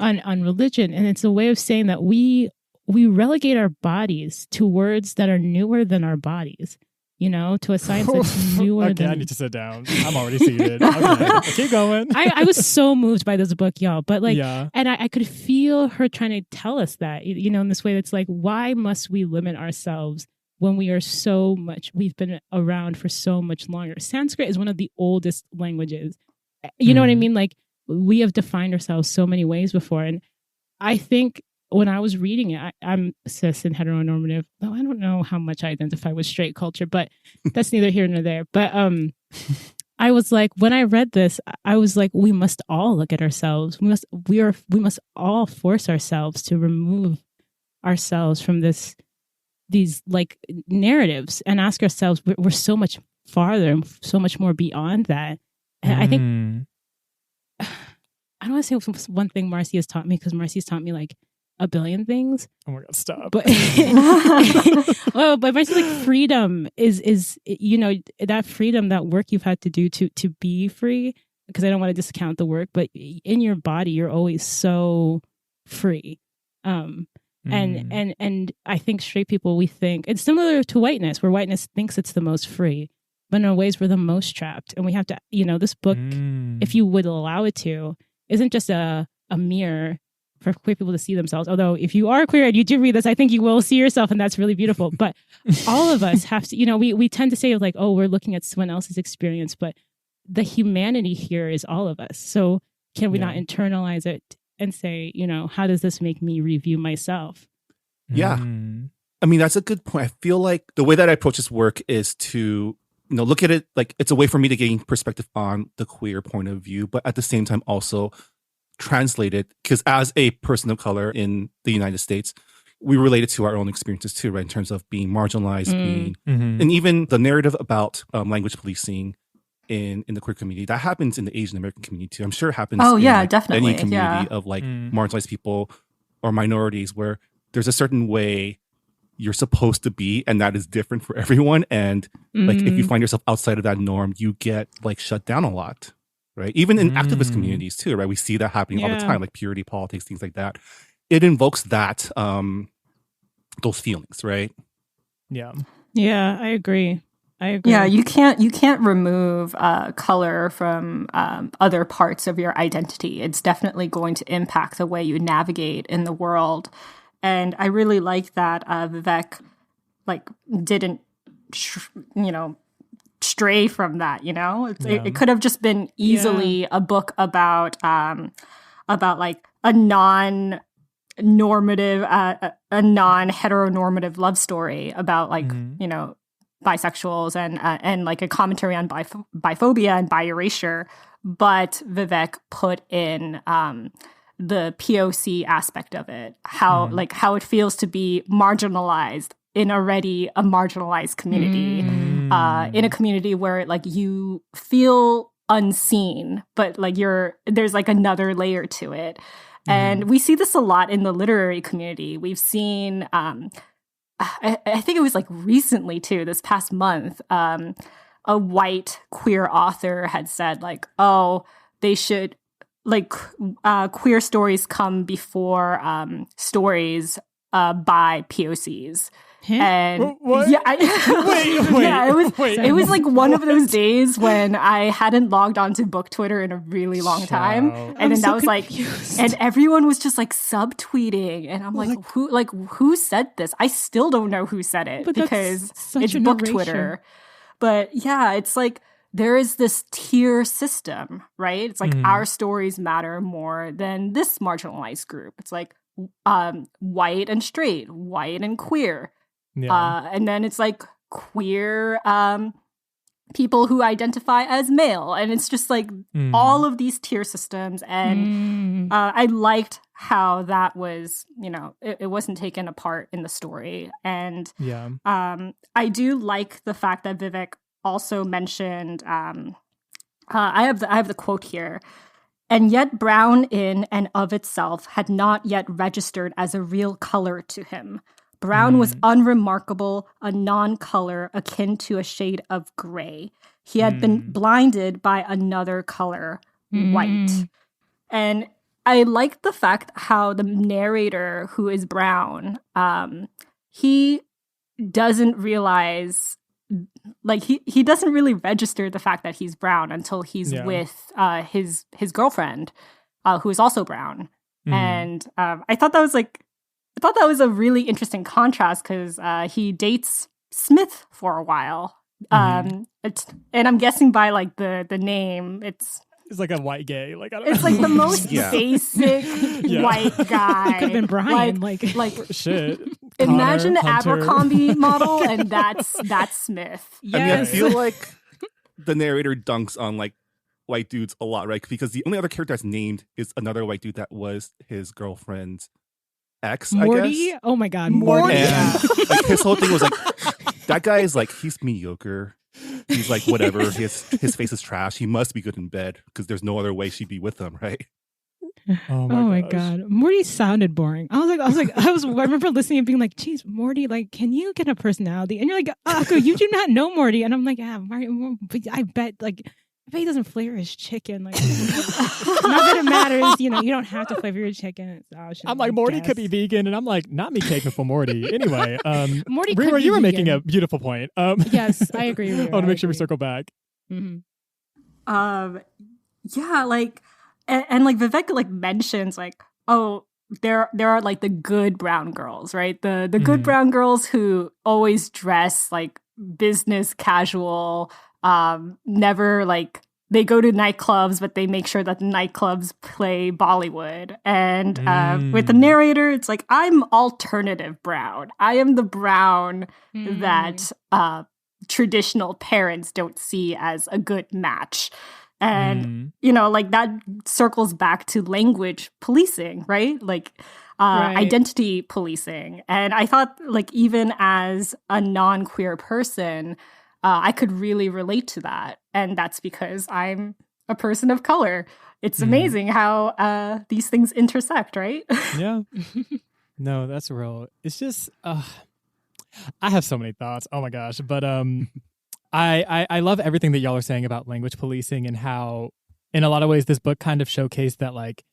S5: on religion. And it's a way of saying that we relegate our bodies to words that are newer than our bodies. To a science that's newer
S4: okay, I need to sit down. I'm already seated. Okay, keep going.
S5: I was so moved by this book, y'all. But and I could feel her trying to tell us that, in this way that's like, why must we limit ourselves when we are we've been around for so much longer? Sanskrit is one of the oldest languages. You know what I mean? Like, we have defined ourselves so many ways before. And I think when I was reading it, I'm cis and heteronormative, though I don't know how much I identify with straight culture, but that's neither here nor there. But I was like, when I read this, I was like, we must all look at ourselves. We must all force ourselves to remove ourselves from these like narratives and ask ourselves, we're so much farther and so much more beyond that. And I think, I don't want to say one thing Marci has taught me, because Marci's taught me like a billion things.
S4: Oh my God, stop.
S5: But but Marci, like, freedom is that freedom, that work you've had to do to be free, because I don't want to discount the work, but in your body, you're always so free. And I think straight people, we think it's similar to whiteness, where whiteness thinks it's the most free, but in ways we're the most trapped. And we have to, this book, if you would allow it to, isn't just a mirror for queer people to see themselves. Although if you are queer and you do read this, I think you will see yourself, and that's really beautiful. But all of us have to, we tend to say like, oh, we're looking at someone else's experience, but the humanity here is all of us. So can we not internalize it and say, how does this make me review myself?
S1: Yeah. I mean, that's a good point. I feel like the way that I approach this work is to, look at it like it's a way for me to gain perspective on the queer point of view, but at the same time also translate it, because as a person of color in the United States, we relate it to our own experiences too, right? In terms of being marginalized, and even the narrative about language policing in the queer community, that happens in the Asian American community too. I'm sure it happens
S3: definitely.
S1: any community of marginalized people or minorities, where there's a certain way you're supposed to be, and that is different for everyone. And like, if you find yourself outside of that norm, you get like shut down a lot. Right. Even in activist communities too, right? We see that happening all the time, like purity politics, things like that. It invokes that, those feelings, right?
S5: Yeah. Yeah, I agree.
S3: Yeah, you can't remove color from other parts of your identity. It's definitely going to impact the way you navigate in the world. And I really like that Vivek didn't stray from that. It could have just been easily a book about about like a non-normative, a non-heteronormative love story about like, bisexuals and like a commentary on biphobia and bi-erasure. But Vivek put in the POC aspect of it, how it feels to be marginalized in already a marginalized community, in a community where like you feel unseen, but like there's like another layer to it. And we see this a lot in the literary community. We've seen, I think it was like recently too, this past month, a white queer author had said like, oh, they should like queer stories come before stories by POCs. And
S4: what?
S3: Yeah,
S4: wait,
S3: yeah, it was like one of those days when I hadn't logged onto book Twitter in a really long time, and then that was confused. Like, and everyone was just like subtweeting, and I'm like, who said this? I still don't know who said it because it's book Twitter. But yeah, it's like there is this tier system, right? It's like our stories matter more than this marginalized group. It's like white and straight, white and queer. Yeah. And then it's like queer people who identify as male. And it's just like all of these tier systems. And I liked how that was, it wasn't taken apart in the story. And I do like the fact that Vivek also mentioned, I have the quote here. And yet brown in and of itself had not yet registered as a real color to him. Brown was unremarkable, a non-color akin to a shade of gray. He had been blinded by another color, white. And I like the fact how the narrator, who is brown, he doesn't realize, like he doesn't really register the fact that he's brown until he's with his girlfriend, who is also brown. And I thought that was a really interesting contrast because he dates Smith for a while. And I'm guessing by like the name, it's
S4: like a white gay. Like I don't
S3: it's
S4: know.
S3: Like the most basic white guy.
S5: Could have been Brian. Like
S4: shit.
S3: Imagine the
S4: Hunter.
S3: Abercrombie model, and that's Smith.
S1: Yes. I mean, I feel like the narrator dunks on like white dudes a lot, right? Because the only other character that's named is another white dude that was his girlfriend's ex,
S5: Morty?
S1: I guess.
S5: Oh my God, Morty.
S1: And like his whole thing was like, that guy is like, he's mediocre. He's like, whatever. His face is trash. He must be good in bed because there's no other way she'd be with him, right?
S5: Oh my God. Morty sounded boring. I remember listening and being like, geez, Morty, like, can you get a personality? And you're like, Ako, you do not know Morty. And I'm like, yeah, I bet he doesn't flavor his chicken. Like, not that it matters. You don't have to flavor your chicken.
S4: I'm like, Morty could be vegan. And I'm like, not me caking for Morty. Anyway,
S5: Morty
S4: Rira, you were making a beautiful point.
S5: Yes, I agree.
S4: I want to make sure we circle back.
S3: Yeah, like, and like Vivek like mentions like, oh, there are like the good brown girls, right? The good brown girls who always dress like business casual, never like, they go to nightclubs, but they make sure that the nightclubs play Bollywood. And with the narrator, it's like, I'm alternative brown. I am the brown that traditional parents don't see as a good match. And, like that circles back to language policing, right? Like identity policing. And I thought like even as a non-queer person, I could really relate to that. And that's because I'm a person of color. It's amazing how these things intersect, right?
S4: Yeah. No, that's real. It's just, I have so many thoughts. Oh my gosh. But I love everything that y'all are saying about language policing and how, in a lot of ways, this book kind of showcased that, like,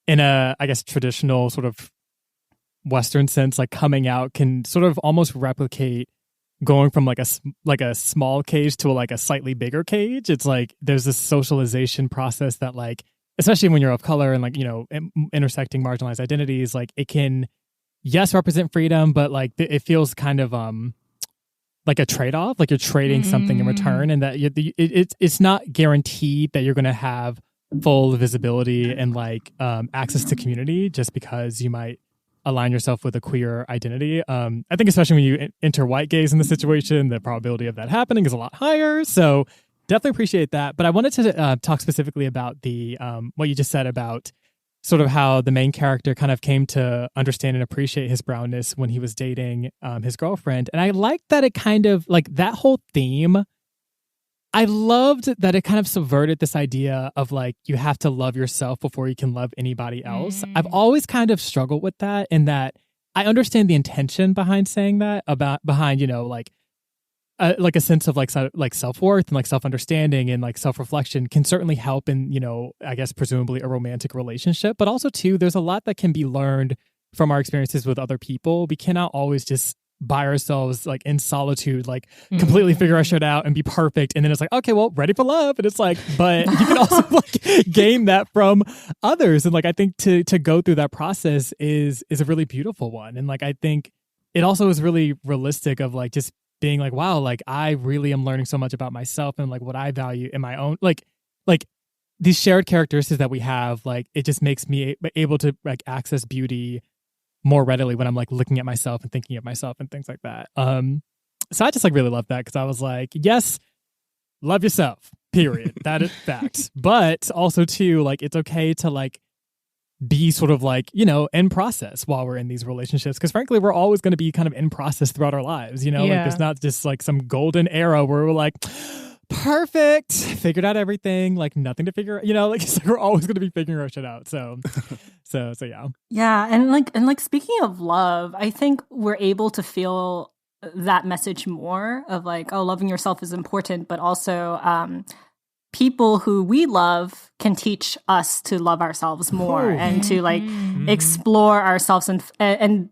S4: in a, I guess, traditional sort of Western sense, like coming out can sort of almost replicate going from like a small cage to like a slightly bigger cage. It's like there's this socialization process that, like, especially when you're of color and like, intersecting marginalized identities, like it can, yes, represent freedom, but like it feels kind of like a trade-off, like you're trading something in return, and that it's not guaranteed that you're going to have full visibility and like access to community just because you might align yourself with a queer identity. I think especially when you enter white gaze in the situation, the probability of that happening is a lot higher. So definitely appreciate that. But I wanted to talk specifically about the what you just said about sort of how the main character kind of came to understand and appreciate his brownness when he was dating his girlfriend. And I like that it kind of like that whole theme. I loved that it kind of subverted this idea of like, you have to love yourself before you can love anybody else. I've always kind of struggled with that, in that I understand the intention behind saying that, behind, you know, like a sense of like self-worth and like self-understanding and like self-reflection can certainly help in, you know, I guess presumably a romantic relationship. But also too, there's a lot that can be learned from our experiences with other people. We cannot always just by ourselves, like in solitude, like completely figure our shit out and be perfect. And then it's like, okay, well, ready for love. And it's like, but you can also like gain that from others. And like, I think to go through that process is a really beautiful one. And like, I think it also is really realistic of like, just being like, wow, like I really am learning so much about myself and like what I value in my own, like these shared characteristics that we have, like, it just makes me able to like access beauty more readily when I'm like looking at myself and thinking of myself and things like that. So I just like really love that, because I was like, yes, love yourself, period. That is fact. But also too, like, it's okay to like be sort of like, you know, in process while we're in these relationships, because frankly, we're always going to be kind of in process throughout our lives, you know. Like, there's not just like some golden era where we're like, perfect, figured out everything, like nothing to figure, you know, like, it's like we're always going to be figuring our shit out. So yeah.
S3: And like speaking of love, I think we're able to feel that message more of like, oh, loving yourself is important, but also people who we love can teach us to love ourselves more and to like explore ourselves, and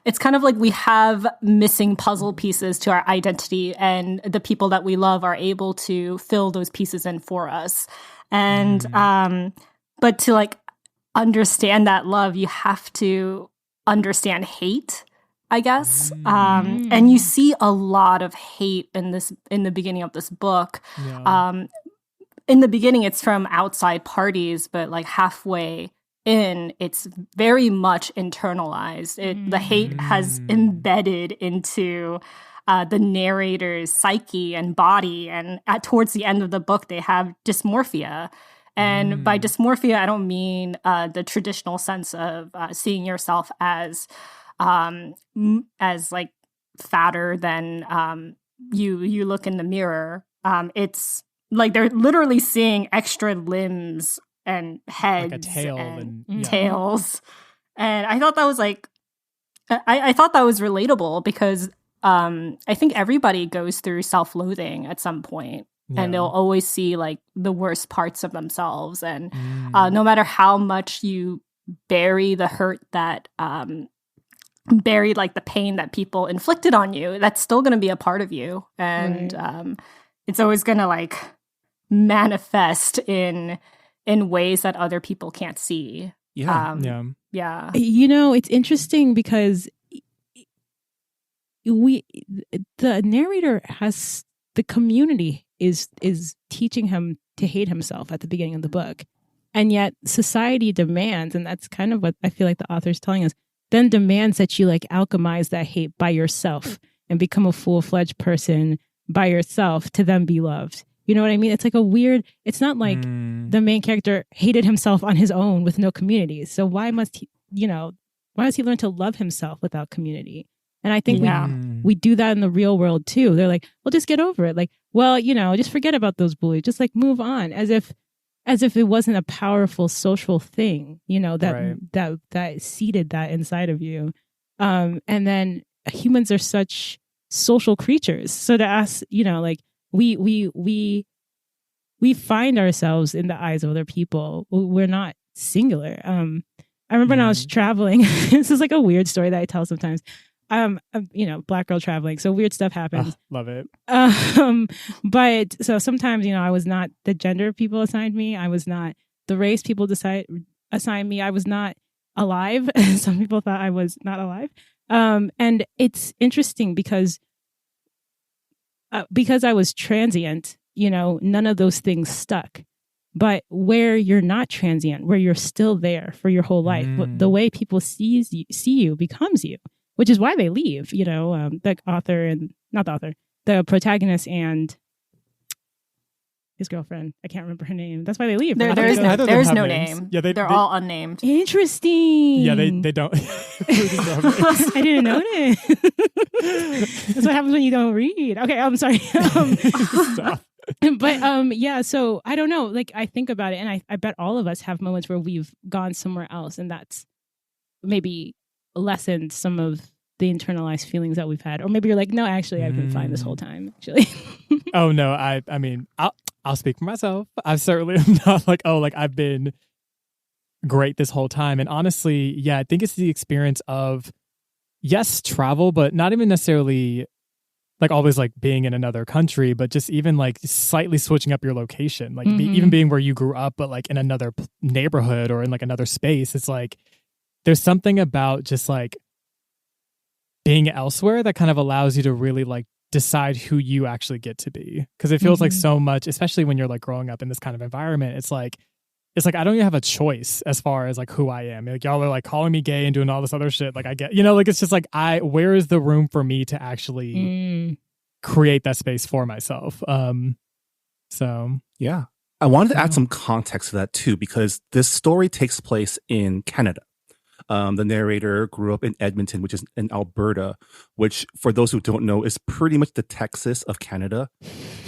S3: it's kind of like we have missing puzzle pieces to our identity, and the people that we love are able to fill those pieces in for us. And but to like understand that love, you have to understand hate, I guess. And you see a lot of hate in the beginning of this book. In the beginning, it's from outside parties, but like halfway in, it's very much internalized. The hate has embedded into the narrator's psyche and body. And towards the end of the book, they have dysmorphia. And by dysmorphia, I don't mean the traditional sense of seeing yourself as like fatter than you look in the mirror. It's like they're literally seeing extra limbs and heads, like a tail and tails. And I thought that was like, I thought that was relatable, because I think everybody goes through self-loathing at some point. And they'll always see like the worst parts of themselves. And no matter how much you bury the hurt that bury like the pain that people inflicted on you, that's still going to be a part of you. And it's always going to like manifest in ways that other people can't see. Yeah.
S5: You know, it's interesting because the narrator has, the community is teaching him to hate himself at the beginning of the book. And yet society demands, and that's kind of what I feel like the author's telling us, then demands that you like alchemize that hate by yourself and become a full-fledged person by yourself to then be loved. You know what I mean? It's like a weird, it's not like the main character hated himself on his own with no community. So why must he learn to love himself without community? And I think we do that in the real world too. They're like, well, just get over it. Like, well, you know, just forget about those bullies. Just like move on, as if it wasn't a powerful social thing, you know, that seeded that inside of you. And then humans are such social creatures. So to ask, you know, like we find ourselves in the eyes of other people. We're not singular. I remember when I was traveling, this is like a weird story that I tell sometimes. You know, Black girl traveling, so weird stuff happens.
S4: Love it.
S5: But so sometimes, you know, I was not the gender people assigned me. I was not the race people assigned me. I was not alive. Some people thought I was not alive. And it's interesting because I was transient, you know, none of those things stuck. but where you're not transient, where you're still there for your whole life. The way people see you becomes you, which is why they leave. The protagonist and his girlfriend. I can't remember her name. That's why they leave.
S3: There's no name. Yeah, they're all unnamed.
S5: Interesting.
S4: Yeah, they don't.
S5: I didn't notice. That's what happens when you don't read. Okay, I'm sorry. But yeah, so I don't know. Like, I think about it, and I bet all of us have moments where we've gone somewhere else, and that's maybe lessened some of the internalized feelings that we've had. Or maybe you're like, no, actually, I've been fine this whole time. Actually.
S4: Oh no, I mean, I'll speak for myself. I certainly am not like, I've been great this whole time. And honestly, yeah, I think it's the experience of, yes, travel, but not even necessarily like always like being in another country, but just even like slightly switching up your location, like even being where you grew up, but like in another neighborhood or in like another space. It's like, there's something about just like being elsewhere that kind of allows you to really like decide who you actually get to be. Because it feels like so much, especially when you're like growing up in this kind of environment, it's like I don't even have a choice as far as like who I am. Like, y'all are like calling me gay and doing all this other shit. Like, I get, like, it's just like, where is the room for me to actually create that space for myself? So
S1: yeah, I wanted to add some context to that too, because this story takes place in Canada. The narrator grew up in Edmonton, which is in Alberta, which, for those who don't know, is pretty much the Texas of Canada.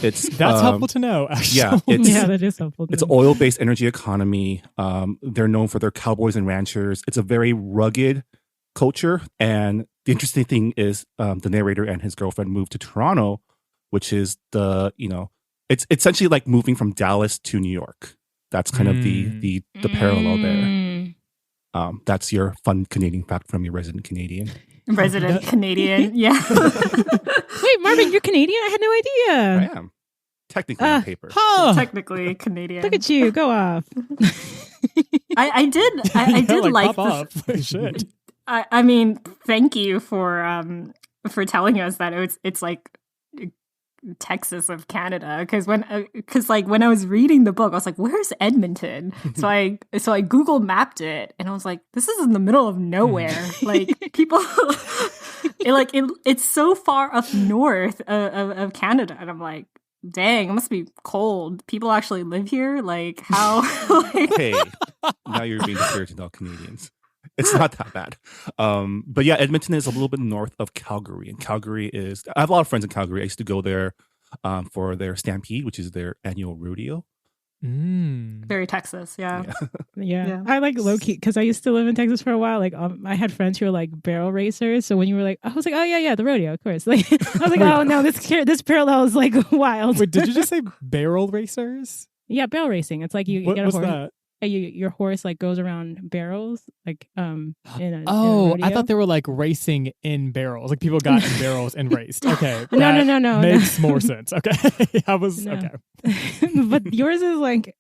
S1: That's
S4: helpful to know, actually.
S1: Yeah,
S5: that is helpful.
S1: It's an oil-based energy economy. They're known for their cowboys and ranchers. It's a very rugged culture. And the interesting thing is the narrator and his girlfriend moved to Toronto, which is it's essentially like moving from Dallas to New York. That's kind of the parallel there. That's your fun Canadian fact from your resident Canadian.
S3: Canadian, yeah.
S5: Wait, Marvin, you're Canadian? I had no idea.
S1: I am. Technically on paper.
S3: Technically Canadian.
S5: Look at you, go off.
S3: I did like
S4: pop off. Shit.
S3: I mean, thank you for telling us that it's like Texas of Canada, because when I was reading the book, I was like, where's Edmonton? So I Google mapped it, and I was like, this is in the middle of nowhere. Like, people it's so far up north of Canada, and I'm like, dang, it must be cold. People actually live here? Like, how?
S1: Hey, now you're being disparaging all Canadians. It's not that bad. But yeah, Edmonton is a little bit north of Calgary. And Calgary I have a lot of friends in Calgary. I used to go there for their Stampede, which is their annual rodeo.
S3: Very Texas, yeah.
S5: Yeah. I like low key, because I used to live in Texas for a while. Like, I had friends who were like barrel racers. So when you were like, I was like, oh yeah, the rodeo, of course. Like, I was like, oh no, this parallel is like wild.
S4: Wait, did you just say barrel racers?
S5: Yeah, barrel racing. It's like you get a
S4: what's
S5: horse.
S4: That?
S5: Your horse like goes around barrels, like in a rodeo.
S4: I thought they were like racing in barrels, like people got in barrels and raced. Okay,
S5: no,
S4: makes more sense. Okay, okay.
S5: But yours is like,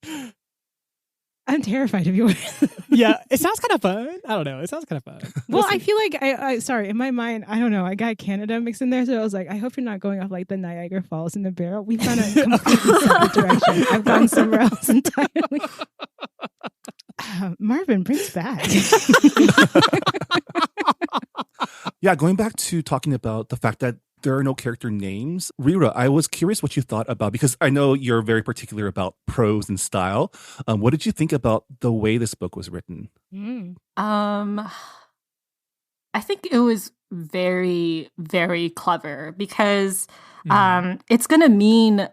S5: I'm terrified of yours.
S4: Yeah, it sounds kind of fun. I don't know, it sounds kind of fun.
S5: Well, I feel like I sorry, in my mind, I don't know, I got Canada mixed in there, so I was like, I hope you're not going off like the Niagara Falls in the barrel. We've gone a completely separate direction. I've gone somewhere else entirely. Marvin brings back.
S1: Yeah, going back to talking about the fact that there are no character names. Rira, I was curious what you thought about, because I know you're very particular about prose and style. What did you think about the way this book was written?
S3: I think it was very, very clever, because it's gonna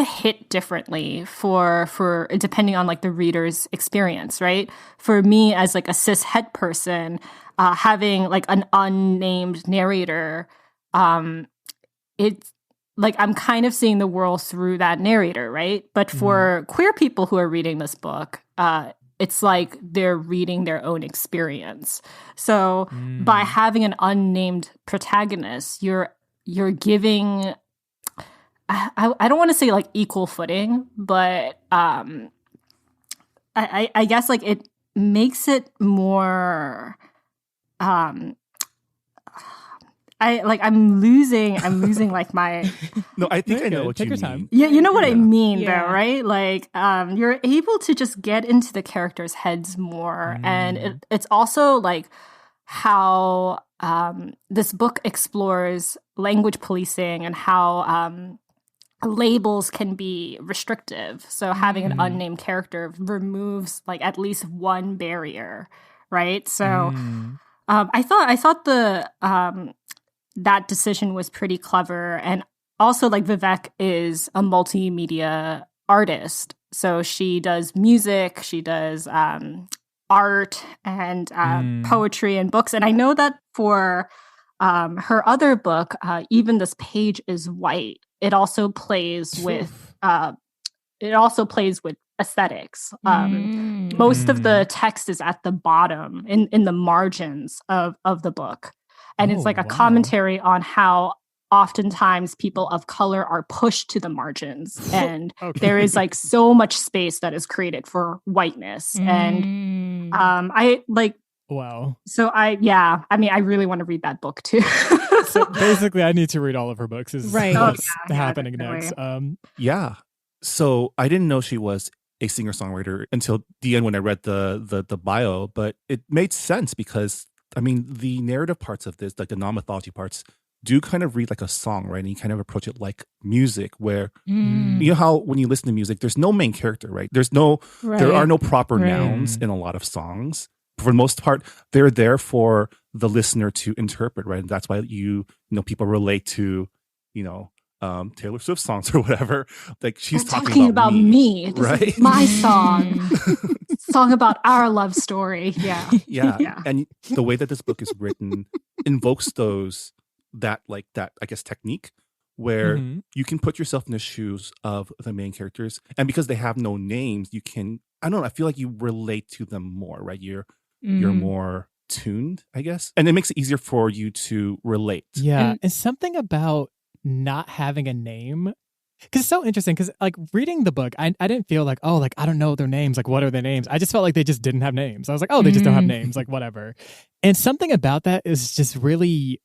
S3: hit differently for depending on like the reader's experience, right? For me, as like a cis het person, having like an unnamed narrator, it's like I'm kind of seeing the world through that narrator, right? But for queer people who are reading this book, it's like they're reading their own experience. So by having an unnamed protagonist, you're giving, I don't want to say like equal footing, but I guess like it makes it more I'm losing like my.
S1: No, I think I know what
S4: Take
S1: you
S4: your
S1: mean.
S4: time.
S3: Yeah, you know what I mean,
S5: Yeah.
S3: though, right? Like, you're able to just get into the characters' heads more, and it's also like how this book explores language policing and how labels can be restrictive. So having an unnamed character removes like at least one barrier, right? So I thought the that decision was pretty clever, and also like Vivek is a multimedia artist, so she does music, she does art and poetry and books, and I know that for her other book, Even This Page Is White, it also plays with aesthetics. Most of the text is at the bottom in the margins of the book, and it's like a commentary on how oftentimes people of color are pushed to the margins, and there is like so much space that is created for whiteness. And I like,
S4: wow.
S3: So I really want to read that book too.
S4: So basically, I need to read all of her books. Is
S5: Right.
S4: what's
S3: Yeah,
S4: happening
S3: definitely.
S4: next.
S1: Yeah. So I didn't know she was a singer-songwriter until the end when I read the bio, but it made sense because, I mean, the narrative parts of this, like the non-mythology parts, do kind of read like a song, right? And you kind of approach it like music, where you know how when you listen to music, there's no main character, right? There are no proper nouns in a lot of songs. For the most part, they're there for the listener to interpret, right? And that's why people relate to, Taylor Swift songs or whatever. Like she's talking about me,
S3: This
S1: right?
S3: is my song, song about our love story. Yeah.
S1: Yeah. And the way that this book is written invokes that I guess technique where you can put yourself in the shoes of the main characters, and because they have no names, you can, I don't know, I feel like you relate to them more, right? You're more tuned, I guess, and it makes it easier for you to relate.
S4: Yeah, and something about not having a name, because it's so interesting, because like reading the book, I didn't feel like, oh, like I don't know their names, like what are their names? I just felt like they just didn't have names. I was like, oh, they just don't have names, like whatever. And something about that is just really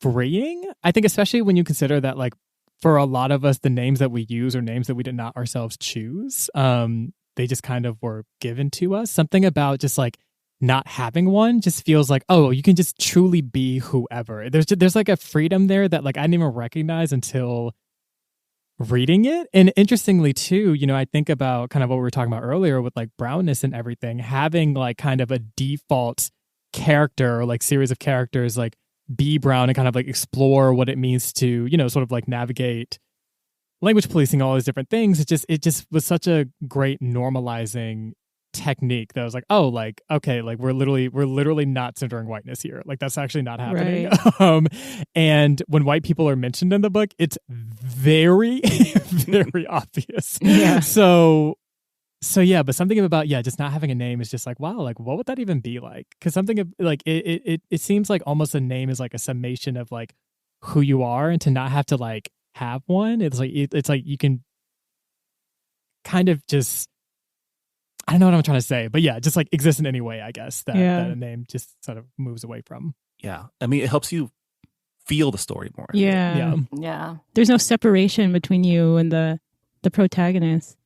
S4: freeing, I think, especially when you consider that, like, for a lot of us, the names that we use are names that we did not ourselves choose. They just kind of were given to us. Something about just like not having one just feels like, oh, you can just truly be whoever. There's like a freedom there that like I didn't even recognize until reading it. And interestingly too, I think about kind of what we were talking about earlier with like brownness and everything, having like kind of a default character or like series of characters like be brown and kind of like explore what it means to, sort of like navigate language policing, all these different things. It just was such a great normalizing technique that was like, oh, like, okay, like we're literally not centering whiteness here. Like that's actually not happening. Right. And when white people are mentioned in the book, it's very, very obvious. Yeah. So yeah, but something about just not having a name is just like, wow, like what would that even be like? Because something like it seems like almost a name is like a summation of like who you are, and to not have to like have one, it's like you can kind of just, I don't know what I'm trying to say, but yeah, just like exist in any way, I guess that a name just sort of moves away from.
S1: Yeah, I mean, it helps you feel the story more.
S3: Yeah.
S5: There's no separation between you and the protagonist.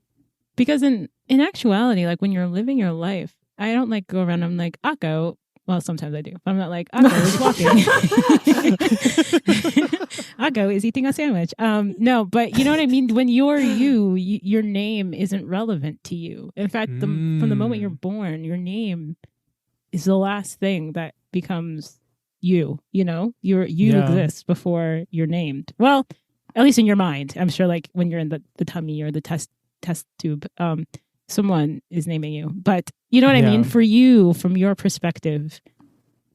S5: Because in actuality, like when you're living your life, I don't like go around, I'm like, Ako. Well, sometimes I do. But I'm not like, Ako is walking. Ako is eating a sandwich. No, but you know what I mean? When you're your name isn't relevant to you. In fact, from the moment you're born, your name is the last thing that becomes you. You exist before you're named. Well, at least in your mind. I'm sure like when you're in the tummy or the test tube, someone is naming you, but you know what I mean, for you, from your perspective.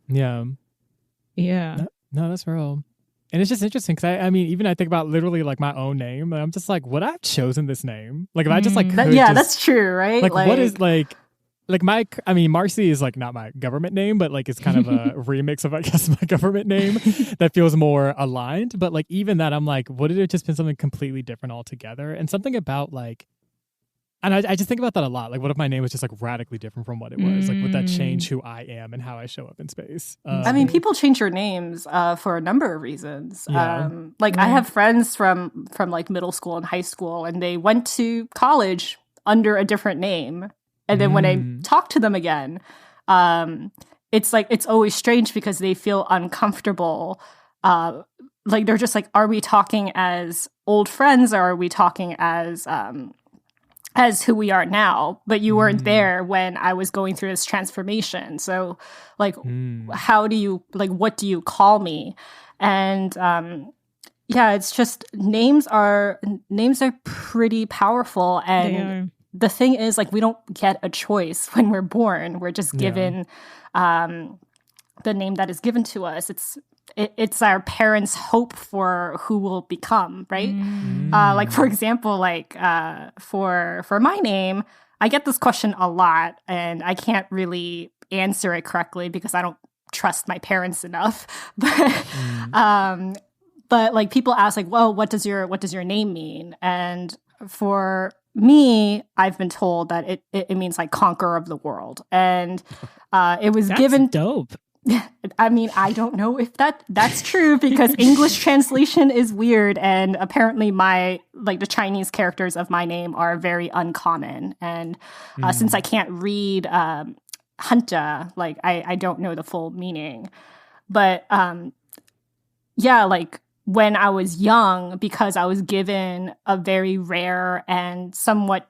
S4: No, that's real. And it's just interesting because I mean, even I think about literally like my own name, I'm just like, would I have chosen this name? Like if I just like
S3: that's true, right?
S4: Like what is like Marci is like not my government name, but like it's kind of a remix of, I guess, my government name that feels more aligned. But like even that, I'm like, would it have just been something completely different altogether? And something about like And I just think about that a lot. Like, what if my name was just like radically different from what it was? Like, would that change who I am and how I show up in space?
S3: I mean, people change their names for a number of reasons.
S4: Yeah.
S3: I have friends from like middle school and high school, and they went to college under a different name. And then when I talk to them again, it's like, it's always strange because they feel uncomfortable. Like, they're just like, are we talking as old friends, or are we talking as who we are now? But you weren't there when I was going through this transformation. So like, how do you, like, what do you call me? And yeah, it's just names are pretty powerful. And the thing is, like, we don't get a choice when we're born. We're just given the name that is given to us. It's our parents' hope for who we'll become, right? Like, for example, like for my name, I get this question a lot, and I can't really answer it correctly because I don't trust my parents enough. But like, people ask, like, well, what does your name mean? And for me, I've been told that it means like conqueror of the world, and it was given
S5: dope.
S3: I mean, I don't know if that's true because English translation is weird, and apparently the Chinese characters of my name are very uncommon. And since I can't read Hanja, like I don't know the full meaning. But yeah, like when I was young, because I was given a very rare and somewhat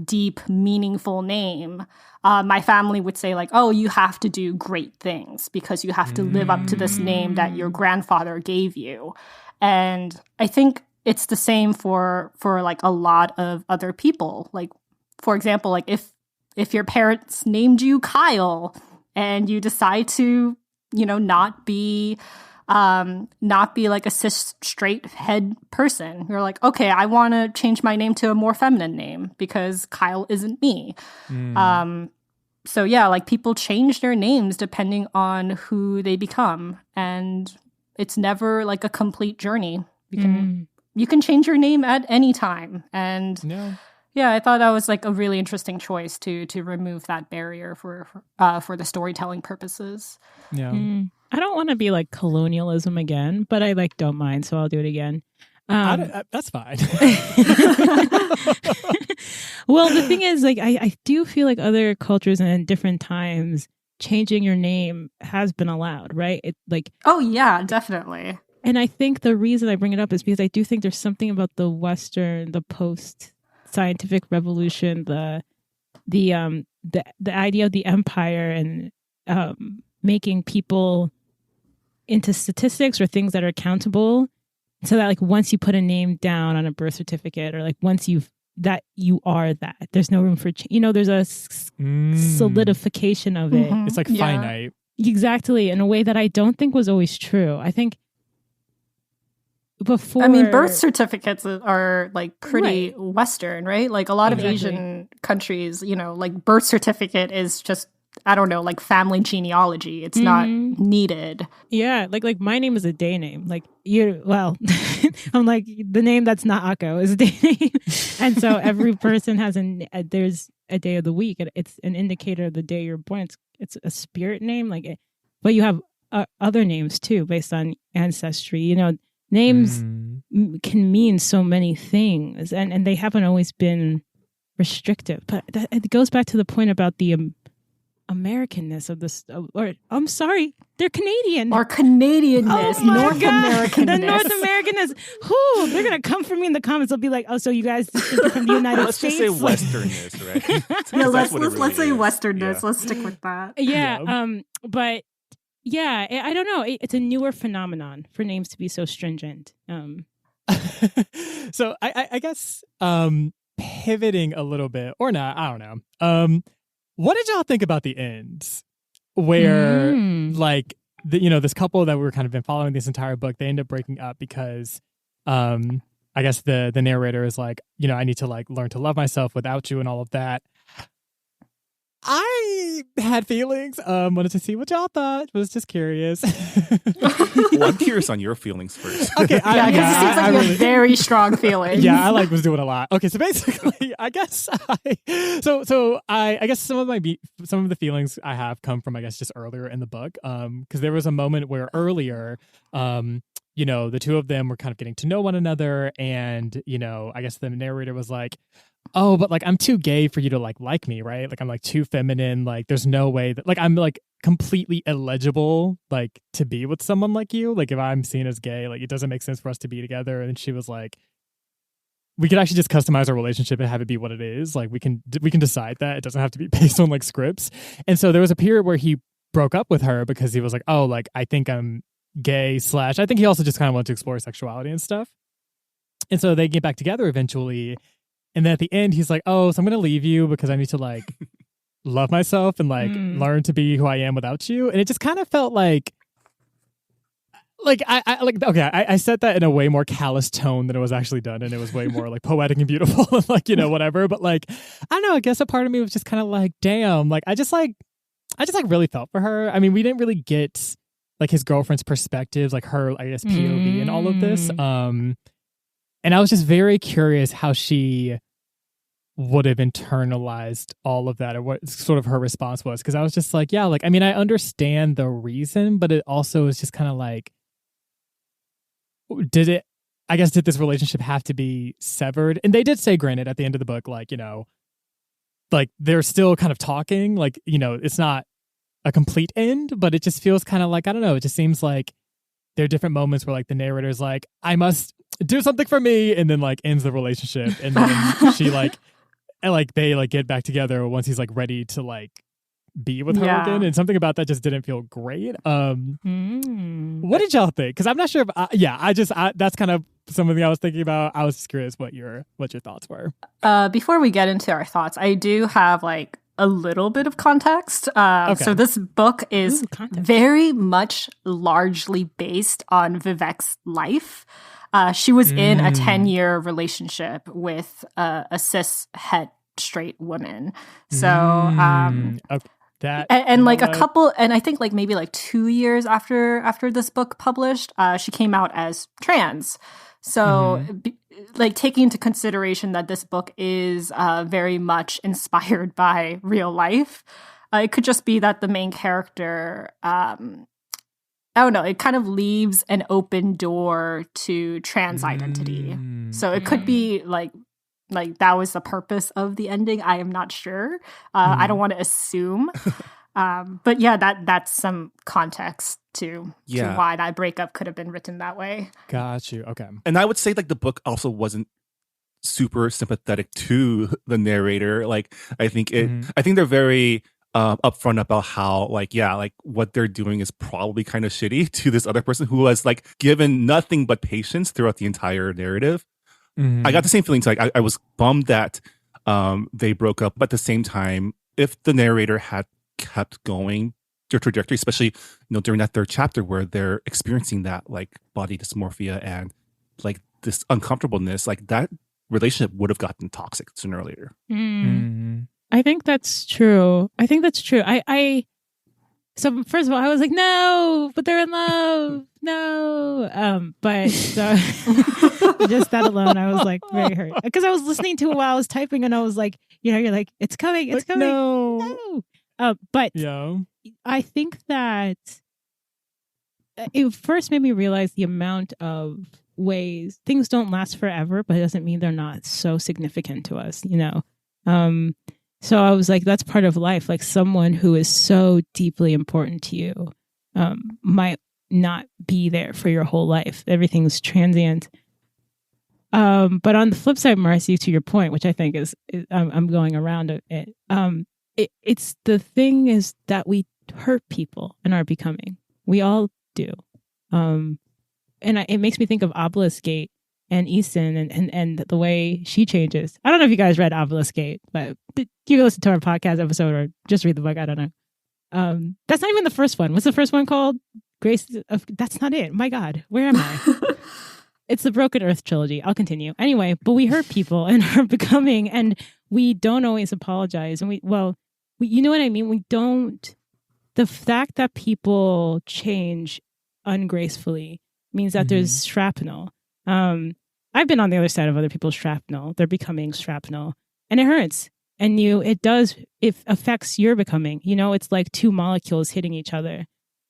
S3: deep, meaningful name, my family would say, like, oh, you have to do great things because you have to live up to this name that your grandfather gave you. And I think it's the same for like a lot of other people. Like, for example, like if your parents named you Kyle and you decide to, not be like a cis straight head person, you're like, okay, I want to change my name to a more feminine name because Kyle isn't me. So yeah, like, people change their names depending on who they become, and it's never like a complete journey. You can change your name at any time. And yeah, I thought that was like a really interesting choice to remove that barrier for the storytelling purposes.
S4: Yeah.
S5: I don't want to be like colonialism again, but I like don't mind, so I'll do it again.
S4: That's fine.
S5: Well, the thing is, like, I do feel like other cultures and different times, changing your name has been allowed, right? It like,
S3: oh yeah, definitely.
S5: And I think the reason I bring it up is because I do think there's something about the Western, the post-scientific revolution, the idea of the empire and making people into statistics or things that are countable, so that like once you put a name down on a birth certificate, or like once you are that, there's no room for there's a solidification of it.
S4: It's like finite.
S5: Exactly, in a way that I don't think was always true. I think before,
S3: I mean, birth certificates are like pretty Western, right? Like a lot of Asian countries, like birth certificate is just, I don't know, like family genealogy. It's not needed.
S5: Yeah, like my name is a day name. Like I'm like, the name that's not Ako is a day name. And so every person has there's a day of the week. It's an indicator of the day you're born. It's a spirit name, but you have other names too based on ancestry. Names can mean so many things, and they haven't always been restrictive. But it goes back to the point about the Americanness of this, or I'm sorry, they're Canadian.
S3: Or Canadianness,
S5: oh
S3: North Americanness.
S5: The North Americanness. They're gonna come for me in the comments. They'll be like, "Oh, so you guys think you're from the United States?"
S1: Let's just say Westernness, right?
S3: Yeah, let's say Westernness. Yeah. Let's stick with that.
S5: Yeah. But yeah, I don't know. It's a newer phenomenon for names to be so stringent.
S4: So I guess pivoting a little bit, or not, I don't know. What did y'all think about the end, where like this couple that we were kind of been following this entire book, they end up breaking up because I guess the narrator is like, I need to like learn to love myself without you and all of that. I had feelings. Wanted to see what y'all thought. Was just curious.
S1: Well, I'm curious on your feelings first.
S3: Okay, because it seems like you have very strong feelings.
S4: Yeah, I was doing a lot. Okay, so basically, I guess I guess some of the feelings I have come from, I guess, just earlier in the book. Because there was a moment where earlier, the two of them were kind of getting to know one another, and I guess the narrator was like, oh, but like I'm too gay for you to like me, right? Like I'm like too feminine. Like there's no way that like I'm like completely illegible like to be with someone like you. Like if I'm seen as gay, like it doesn't make sense for us to be together. And she was like, we could actually just customize our relationship and have it be what it is. Like we can decide that it doesn't have to be based on like scripts. And so there was a period where he broke up with her because he was like, oh, like I think I'm gay / I think he also just kind of wanted to explore sexuality and stuff. And so they get back together eventually. And then at the end, he's like, oh, so I'm going to leave you because I need to like love myself and like learn to be who I am without you. And it just kind of felt like I said that in a way more callous tone than it was actually done. And it was way more like poetic and beautiful and like, whatever. But like, I don't know, I guess a part of me was just kind of like, damn, like I just really felt for her. I mean, we didn't really get like his girlfriend's perspectives, like her, I guess, POV and all of this. And I was just very curious how she would have internalized all of that or what sort of her response was. Because I was just like, yeah, like, I mean, I understand the reason, but it also is just kind of like, did this relationship have to be severed? And they did say, granted, at the end of the book, like, like they're still kind of talking, like, it's not a complete end, but it just feels kind of like, I don't know, it just seems like there are different moments where like the narrator's like, I must do something for me, and then like ends the relationship, and then she like they like get back together once he's like ready to like be with her again, and something about that just didn't feel great. What did y'all think? Because I'm not sure if that's kind of something I was thinking about. I was just curious what your thoughts were.
S3: Before we get into our thoughts, I do have like a little bit of context. So this book is very much largely based on Vivek's life. She was in a 10-year relationship with a cis het straight woman. So and like a couple, and I think like maybe like 2 years after this book published, she came out as trans. So like taking into consideration that this book is very much inspired by real life, it could just be that the main character, I don't know, it kind of leaves an open door to trans identity. So it could be like that was the purpose of the ending. I am not sure. I don't want to assume. But yeah, that's some context to why that breakup could have been written that way.
S4: Got you. Okay.
S1: And I would say like the book also wasn't super sympathetic to the narrator. Like I think they're very upfront about how like what they're doing is probably kind of shitty to this other person who has like given nothing but patience throughout the entire narrative. I got the same feelings. Like I was bummed that they broke up, but at the same time, if the narrator had kept going their trajectory, especially during that third chapter where they're experiencing that like body dysmorphia and like this uncomfortableness, like that relationship would have gotten toxic sooner or later.
S5: I think that's true. So first of all, I was like, no, but they're in love. No. But just that alone, I was like very hurt. Because I was listening to it while I was typing and I was like, you're like, it's coming. No. But I think that it first made me realize the amount of ways things don't last forever, but it doesn't mean they're not so significant to us, So I was like, that's part of life. Like someone who is so deeply important to you might not be there for your whole life. Everything's transient. But on the flip side, Marci, to your point, which I think is I'm going around it. It's the thing is that we hurt people in our becoming. We all do. And it makes me think of Obelisk Gate and Easton and the way she changes. I don't know if you guys read Obelisk Gate, but you can listen to our podcast episode or just read the book. I don't know. That's not even the first one. What's the first one called? Grace of... That's not it. My God, where am I? It's the Broken Earth trilogy. I'll continue. Anyway, but we hurt people in our becoming and we don't always apologize. And we you know what I mean? We don't, the fact that people change ungracefully means that there's shrapnel. I've been on the other side of other people's shrapnel. They're becoming shrapnel, and it hurts. And it affects your becoming. You know, it's like two molecules hitting each other.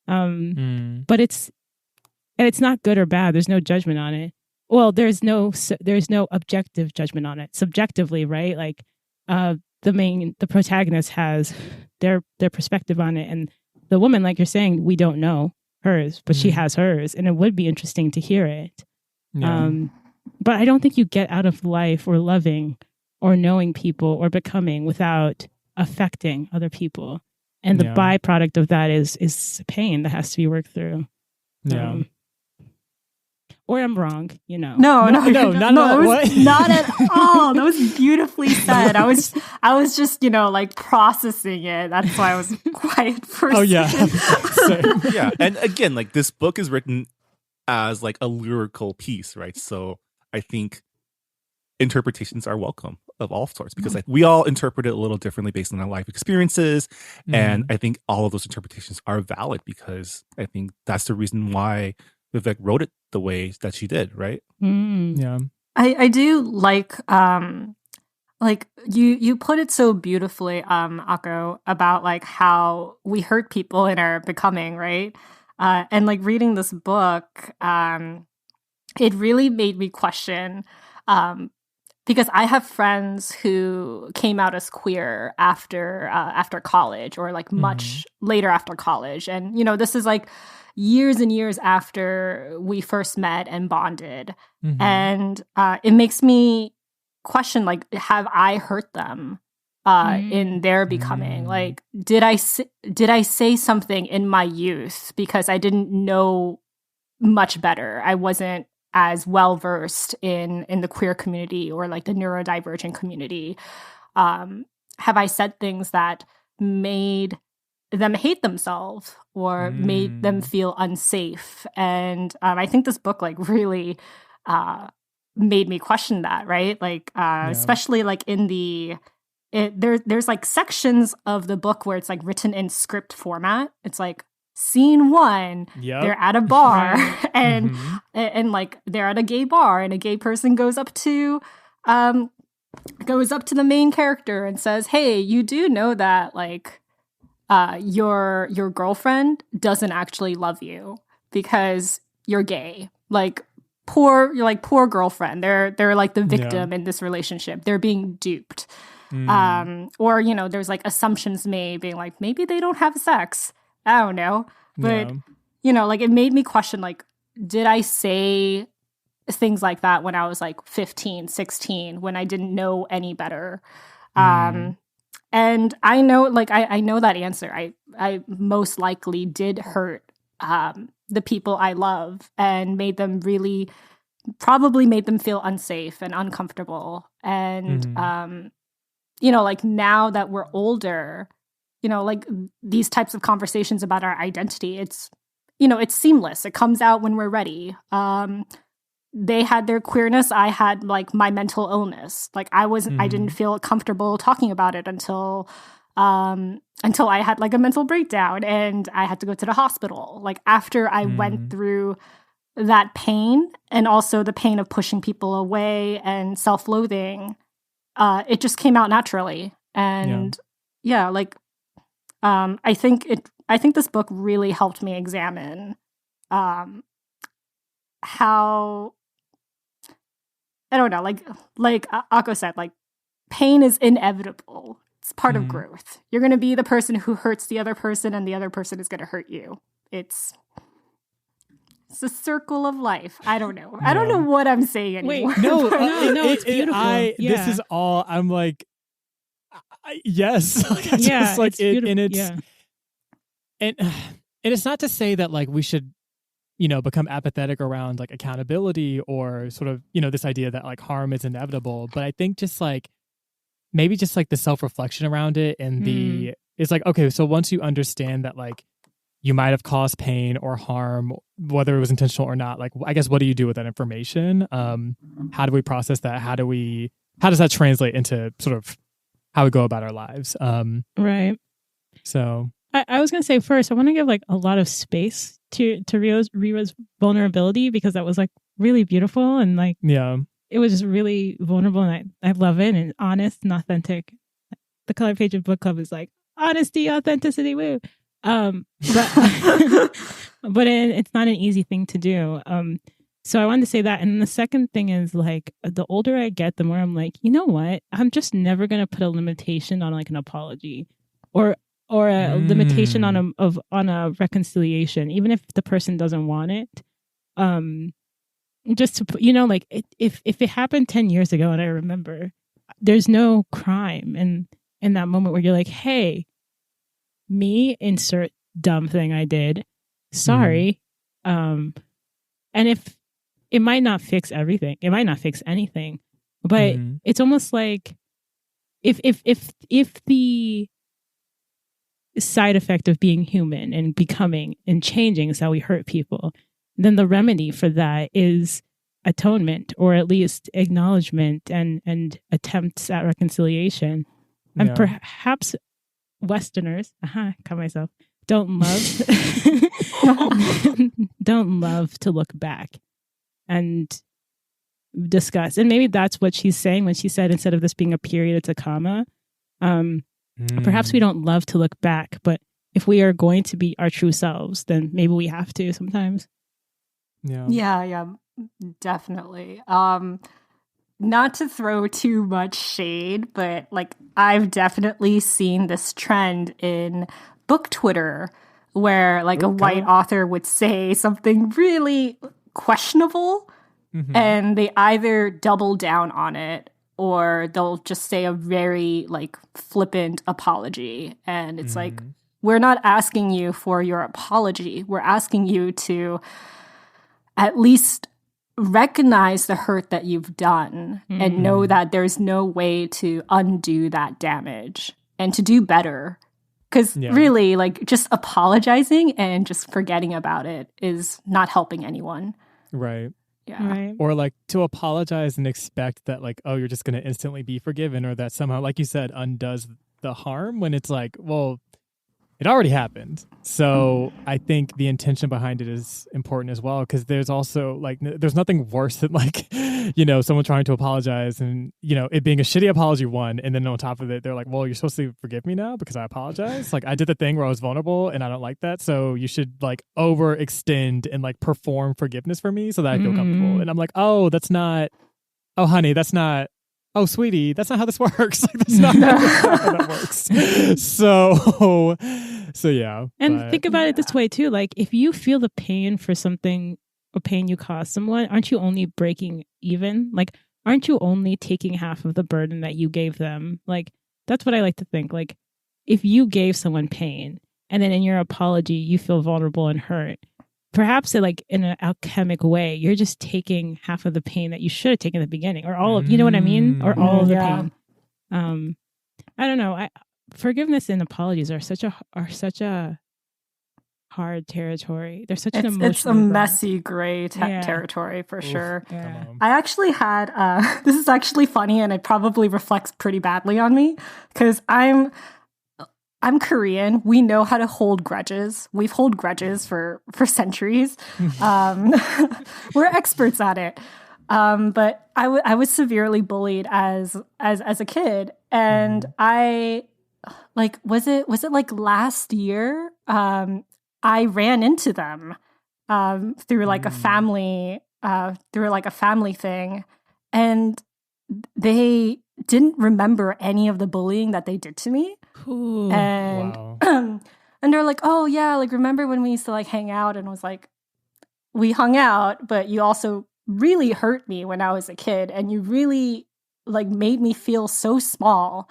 S5: But it's not good or bad. There's no judgment on it. Well, there's no objective judgment on it. Subjectively, right? Like, the protagonist has their perspective on it, and the woman, like you're saying, we don't know hers, but she has hers, and it would be interesting to hear it. Yeah. But I don't think you get out of life or loving or knowing people or becoming without affecting other people, and the byproduct of that is pain that has to be worked through. Yeah. Or I'm wrong, you know.
S3: No, not at all. That was beautifully said. I was just, you know, like processing it. That's why I was quiet for a second.
S1: Yeah. And again, like this book is written as like a lyrical piece, right? So I think interpretations are welcome of all sorts, because like we all interpret it a little differently based on our life experiences. And I think all of those interpretations are valid, because I think that's the reason why Vivek wrote it the way that she did, right?
S4: Yeah.
S3: I do like you put it so beautifully, Ako, about like how we hurt people in our becoming, right? And like reading this book, it really made me question, because I have friends who came out as queer after college, or like much later after college. And, you know, this is like years and years after we first met and bonded. And it makes me question, like, have I hurt them in their becoming? Like, did I say something in my youth because I didn't know much better? I wasn't as well versed in the queer community or like the neurodivergent community. Have I said things that made them hate themselves or made them feel unsafe? And I think this book like really made me question that, right? Like especially like in there's like sections of the book where it's like written in script format. It's like scene 1, they're at a bar and like they're at a gay bar, and a gay person goes up to the main character and says, "Hey, you do know that like your girlfriend doesn't actually love you because you're gay. Like poor girlfriend. They're like the victim in this relationship. They're being duped." Or, you know, there's like assumptions made being like, maybe they don't have sex. I don't know. But, you know, like it made me question, like, did I say things like that when I was like 15, 16, when I didn't know any better? And I know, like, I know that answer. I most likely did hurt the people I love and probably made them feel unsafe and uncomfortable. And, you know, like now that we're older, you know, like these types of conversations about our identity, it's, you know, it's seamless. It comes out when we're ready. They had their queerness. I had like my mental illness. Like I didn't feel comfortable talking about it until I had like a mental breakdown and I had to go to the hospital. Like after I went through that pain, and also the pain of pushing people away and self-loathing, it just came out naturally. And I think this book really helped me examine how, I don't know, like Ako said, like pain is inevitable. It's part of growth. You're going to be the person who hurts the other person, and the other person is going to hurt you. It's a circle of life. I don't know. I don't know what I'm saying anymore.
S5: Wait, no, it's beautiful.
S4: This is all, I'm like, yes. Like, I just like it, and it's, and it's not to say that like we should, you know, become apathetic around like accountability or sort of, you know, this idea that like harm is inevitable. But I think just like, maybe just like the self-reflection around it, and it's like, okay, so once you understand that like you might have caused pain or harm, whether it was intentional or not, like I guess what do you do with that information? How do we process that? How does that translate into sort of how we go about our lives.
S5: Right.
S4: So
S5: I was gonna say first, I want to give like a lot of space to Rira's vulnerability, because that was like really beautiful, and like it was just really vulnerable, and I love it, and honest and authentic. The Color Page of Book Club is like honesty, authenticity, woo. But it's not an easy thing to do. So I wanted to say that. And the second thing is, like, the older I get, the more I'm like, you know what? I'm just never going to put a limitation on like an apology or a limitation on a reconciliation, even if the person doesn't want it. Just to, like if it happened 10 years ago and I remember, there's no crime in that moment where you're like, hey, me, insert dumb thing I did. Sorry. And if it might not fix everything, it might not fix anything, but it's almost like if the side effect of being human and becoming and changing is how we hurt people, then the remedy for that is atonement, or at least acknowledgement and attempts at reconciliation. And perhaps Westerners, caught myself, don't love to look back and discuss. And maybe that's what she's saying when she said, instead of this being a period, it's a comma. Perhaps we don't love to look back, but if we are going to be our true selves, then maybe we have to sometimes.
S3: Yeah, definitely. Not to throw too much shade, but like I've definitely seen this trend in book Twitter where like a white author would say something really questionable and they either double down on it or they'll just say a very like flippant apology. And it's like, we're not asking you for your apology. We're asking you to at least recognize the hurt that you've done and know that there's no way to undo that damage and to do better. Because really, like, just apologizing and just forgetting about it is not helping anyone.
S4: Right.
S3: Yeah.
S5: Right.
S4: Or like to apologize and expect that like, oh, you're just going to instantly be forgiven, or that somehow, like you said, undoes the harm, when it's like, well, it already happened. So I think the intention behind it is important as well, because there's also like, there's nothing worse than like, someone trying to apologize and, it being a shitty apology one. And then on top of it, they're like, well, you're supposed to forgive me now because I apologize. Like I did the thing where I was vulnerable and I don't like that. So you should like overextend and like perform forgiveness for me so that I feel comfortable. And I'm like, oh, honey, that's not, oh, sweetie, that's not how this works. Like, that's not how that works. So yeah.
S5: And think about it this way too. Like, if you feel the pain for something, or pain you caused someone, aren't you only breaking even? Like, aren't you only taking half of the burden that you gave them? Like, that's what I like to think. Like, if you gave someone pain and then in your apology you feel vulnerable and hurt, perhaps like in an alchemic way, you're just taking half of the pain that you should have taken at the beginning, or all of, you know what I mean? Or all of the pain. I don't know. Forgiveness and apologies are such a hard territory. They're such an emotional.
S3: It's a messy gray territory for sure. Yeah. I actually had, this is actually funny and it probably reflects pretty badly on me because I'm Korean. We know how to hold grudges. We've held grudges for centuries. We're experts at it. But I was severely bullied as a kid, and I like was it like last year? I ran into them through like a family thing, and they didn't remember any of the bullying that they did to me.
S5: Ooh,
S3: and
S4: wow.
S3: And they're like, oh yeah, like remember when we used to like hang out? And I was like, we hung out, but you also really hurt me when I was a kid, and you really like made me feel so small.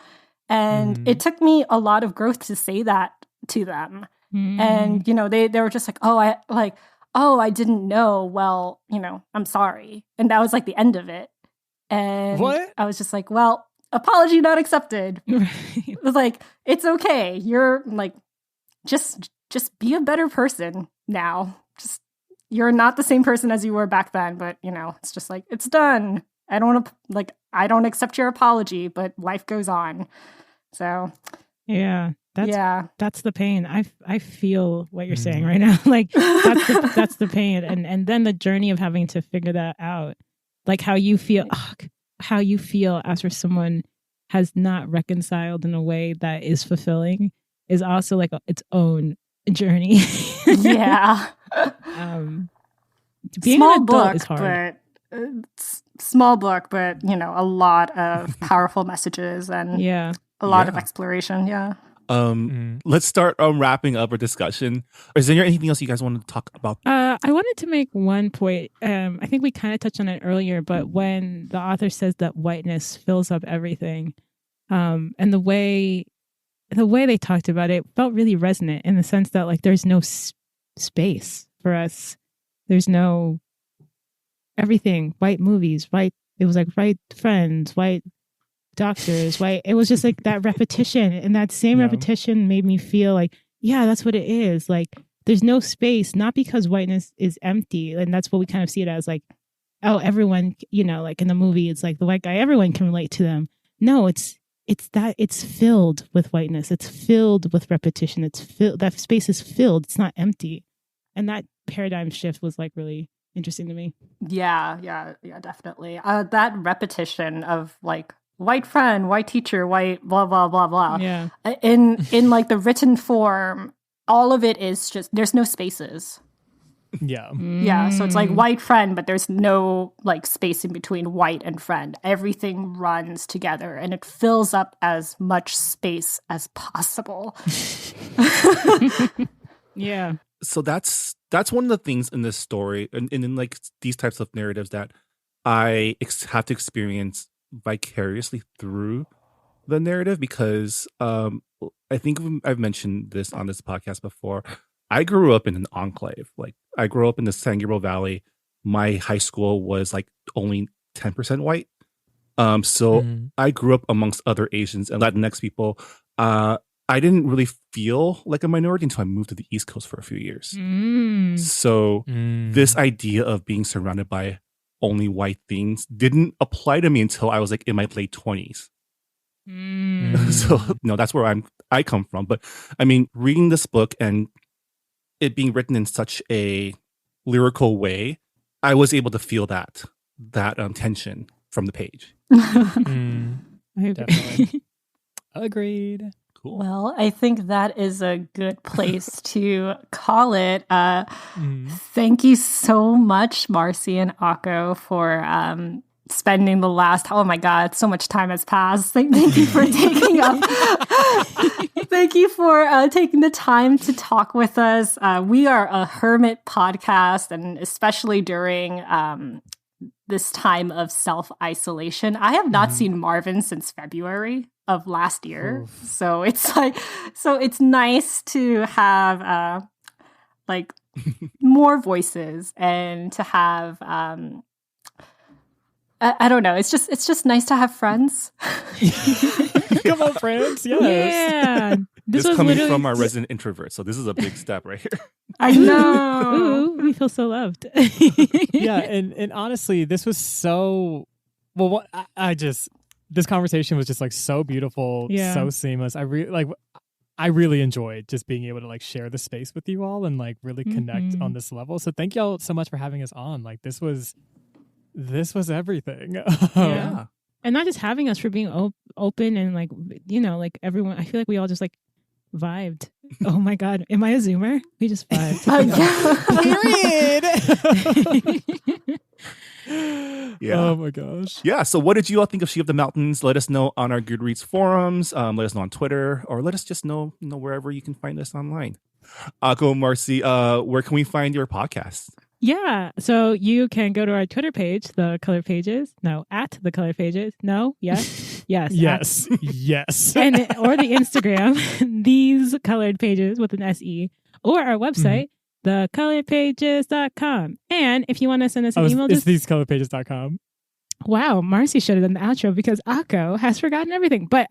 S3: And it took me a lot of growth to say that to them. And they were just like, I didn't know. Well, I'm sorry. And that was like the end of it. And
S4: what?
S3: I was just like, well, apology not accepted. It was like, it's okay. You're like, just be a better person now. Just, you're not the same person as you were back then, but it's just like, it's done. I don't accept your apology, but life goes on. So
S5: yeah, that's the pain. I feel what you're saying right now. Like that's the pain, and then the journey of having to figure that out, like how you feel after someone has not reconciled in a way that is fulfilling is also like its own journey.
S3: Yeah.
S5: Being
S3: small
S5: an adult
S3: book,
S5: is hard.
S3: Small book, but a lot of powerful messages and a lot of exploration. Yeah.
S1: Let's start wrapping up our discussion. Is there anything else you guys want to talk about?
S5: I wanted to make one point. I think we kind of touched on it earlier, but when the author says that whiteness fills up everything, and the way they talked about it felt really resonant in the sense that like there's no space for us. There's no everything. White movies, white. It was like white friends, white doctors, white. It was just like that repetition, and that same repetition made me feel like, yeah, that's what it is. Like there's no space, not because whiteness is empty, and that's what we kind of see it as. Like, oh, everyone, like in the movie, it's like the white guy, everyone can relate to them. No, it's that it's filled with whiteness. It's filled with repetition. It's filled. That space is filled. It's not empty, and that paradigm shift was like really interesting to me.
S3: Yeah, definitely. That repetition of like white friend, white teacher, white blah blah blah blah.
S5: Yeah.
S3: In like the written form, all of it is just there's no spaces.
S4: Yeah.
S3: Yeah. So it's like white friend, but there's no like space in between white and friend. Everything runs together and it fills up as much space as possible.
S5: Yeah.
S1: So that's one of the things in this story and in like these types of narratives that I have to experience vicariously through the narrative, because I think I've mentioned this on this podcast before. I grew up in an enclave. Like I grew up in the San Gabriel Valley. My high school was like only 10% white. So I grew up amongst other Asians and Latinx people. I didn't really feel like a minority until I moved to the East Coast for a few years. So this idea of being surrounded by only white things didn't apply to me until I was like in my late 20s. So that's where I come from. But I mean, reading this book and it being written in such a lyrical way, I was able to feel that tension from the page.
S4: Definitely. Agreed.
S1: Cool.
S3: Well, I think that is a good place to call it. Thank you so much, Marci and Ako, for spending the last, oh my God, so much time has passed. Thank you for taking up. Thank you for taking the time to talk with us. We are a hermit podcast, and especially during this time of self-isolation. I have not seen Marvin since February of last year. Oof. So it's nice to have like more voices and to have I don't know. It's just nice to have friends.
S4: Come on, friends. Yes.
S5: Yeah.
S1: This is coming from our resident introvert, so this is a big step right here.
S3: I know.
S5: Ooh, we feel so loved.
S4: Yeah, and honestly, this was so well. This conversation was just like so beautiful, so seamless. I really enjoyed just being able to like share the space with you all and like really connect on this level. So thank y'all so much for having us on. Like this was everything.
S5: Yeah. And not just having us, for being open and like, like everyone, I feel like we all just like vibed. Oh my God. Am I a Zoomer? We just vibed.
S4: Period.
S1: Yeah.
S4: Oh my gosh.
S1: Yeah. So what did you all think of She of the Mountains? Let us know on our Goodreads forums. Let us know on Twitter, or let us just know wherever you can find us online. Ako, Marci, where can we find your podcast?
S5: Yeah. So you can go to our Twitter page, The Color Pages. No, at The Color Pages. No. Yes. Yes.
S4: Yes. Yes.
S5: Or the Instagram, These Colored Pages with an SE, or our website, thecoloredpages.com. And if you want to send us an email,
S4: it's thesecoloredpages.com.
S5: Wow, Marci should have done the outro because Ako has forgotten everything. But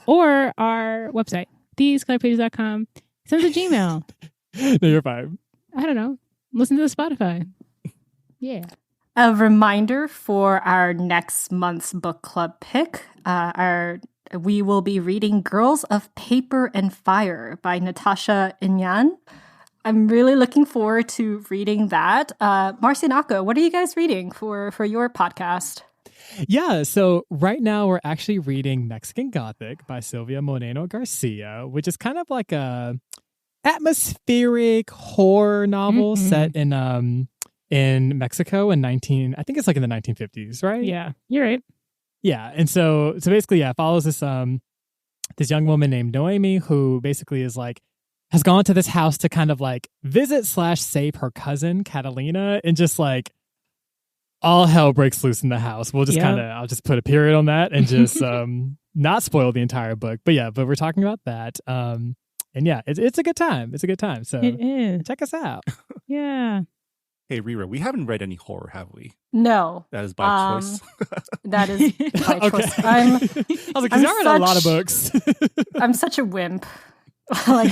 S5: or our website, thesecoloredpages.com. Send us a Gmail.
S4: No, you're fine.
S5: I don't know. Listen to the Spotify. Yeah.
S3: A reminder for our next month's book club pick. Our we will be reading Girls of Paper and Fire by Natasha Inyan. I'm really looking forward to reading that. Marci and Ako, what are you guys reading for your podcast?
S4: Yeah, so right now we're actually reading Mexican Gothic by Silvia Moreno Garcia, which is kind of like a atmospheric horror novel set in Mexico in I think it's like in the 1950s, right?
S5: Yeah, you're right.
S4: Yeah, and so basically, it follows this this young woman named Noemi who basically is like has gone to this house to kind of like visit / save her cousin Catalina, and just like all hell breaks loose in the house. We'll just I'll just put a period on that and just not spoil the entire book. But we're talking about that. And yeah, it's a good time. It's a good time. So
S5: it is.
S4: Check us out.
S5: Yeah.
S1: Hey, Rira, we haven't read any horror, have we?
S3: No.
S1: That is by choice.
S3: That is by choice.
S4: I was like, because I read a lot of books.
S3: I'm such a wimp. Like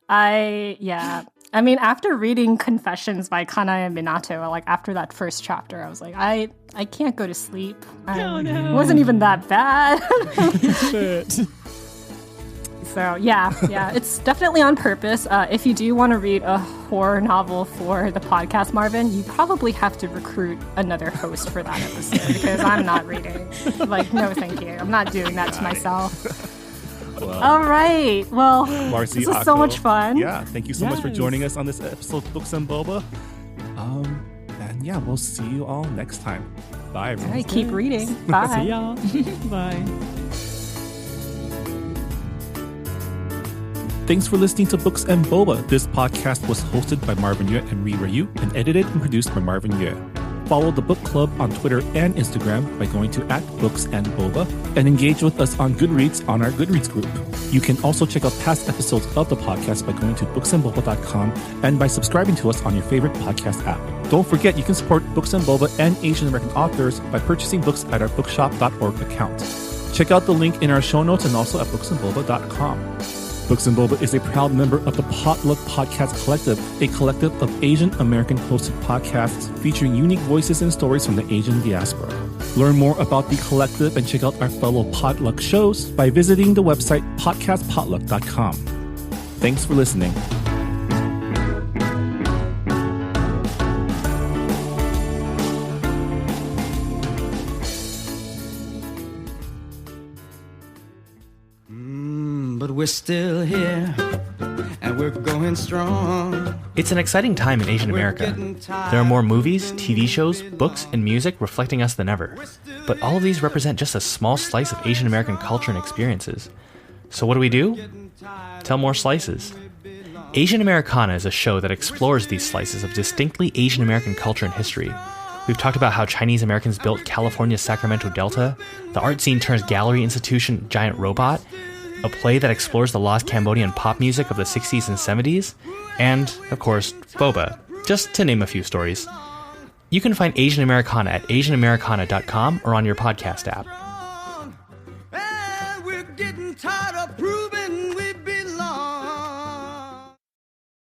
S3: I mean, after reading Confessions by Kanaya Minato, like after that first chapter, I was like, I can't go to sleep.
S5: No.
S3: It wasn't even that bad. So yeah, it's definitely on purpose. If you do want to read a horror novel for the podcast, Marvin, you probably have to recruit another host for that episode because I'm not reading. Like, no, thank you. I'm not doing that to myself. Well, all right. Well,
S1: Marci,
S3: this was so much fun.
S1: Yeah, thank you so much for joining us on this episode of Books and Boba. And yeah, we'll see you all next time. Bye, everyone.
S3: All right, keep reading. Bye.
S4: See y'all.
S5: Bye.
S1: Thanks for listening to Books and Boba. This podcast was hosted by Marvin Yue and Rira Yu and edited and produced by Marvin Yue. Follow the book club on Twitter and Instagram by going to @BooksandBoba and engage with us on Goodreads on our Goodreads group. You can also check out past episodes of the podcast by going to booksandboba.com and by subscribing to us on your favorite podcast app. Don't forget, you can support Books and Boba and Asian American authors by purchasing books at our bookshop.org account. Check out the link in our show notes and also at booksandboba.com. Books and Boba is a proud member of the Potluck Podcast Collective, a collective of Asian American hosted podcasts featuring unique voices and stories from the Asian diaspora. Learn more about the collective and check out our fellow Potluck shows by visiting the website podcastpotluck.com. Thanks for listening.
S6: But we're still here, and we're going strong.
S7: It's an exciting time in Asian America. There are more movies, TV shows, books, and music reflecting us than ever. But all of these represent just a small slice of Asian American culture and experiences. So what do? Tell more slices. Asian Americana is a show that explores these slices of distinctly Asian American culture and history. We've talked about how Chinese Americans built California's Sacramento Delta, the art scene turns gallery institution Giant Robot, a play that explores the lost Cambodian pop music of the 60s and 70s, and, of course, boba, just to name a few stories. You can find Asian Americana at asianamericana.com or on your podcast app.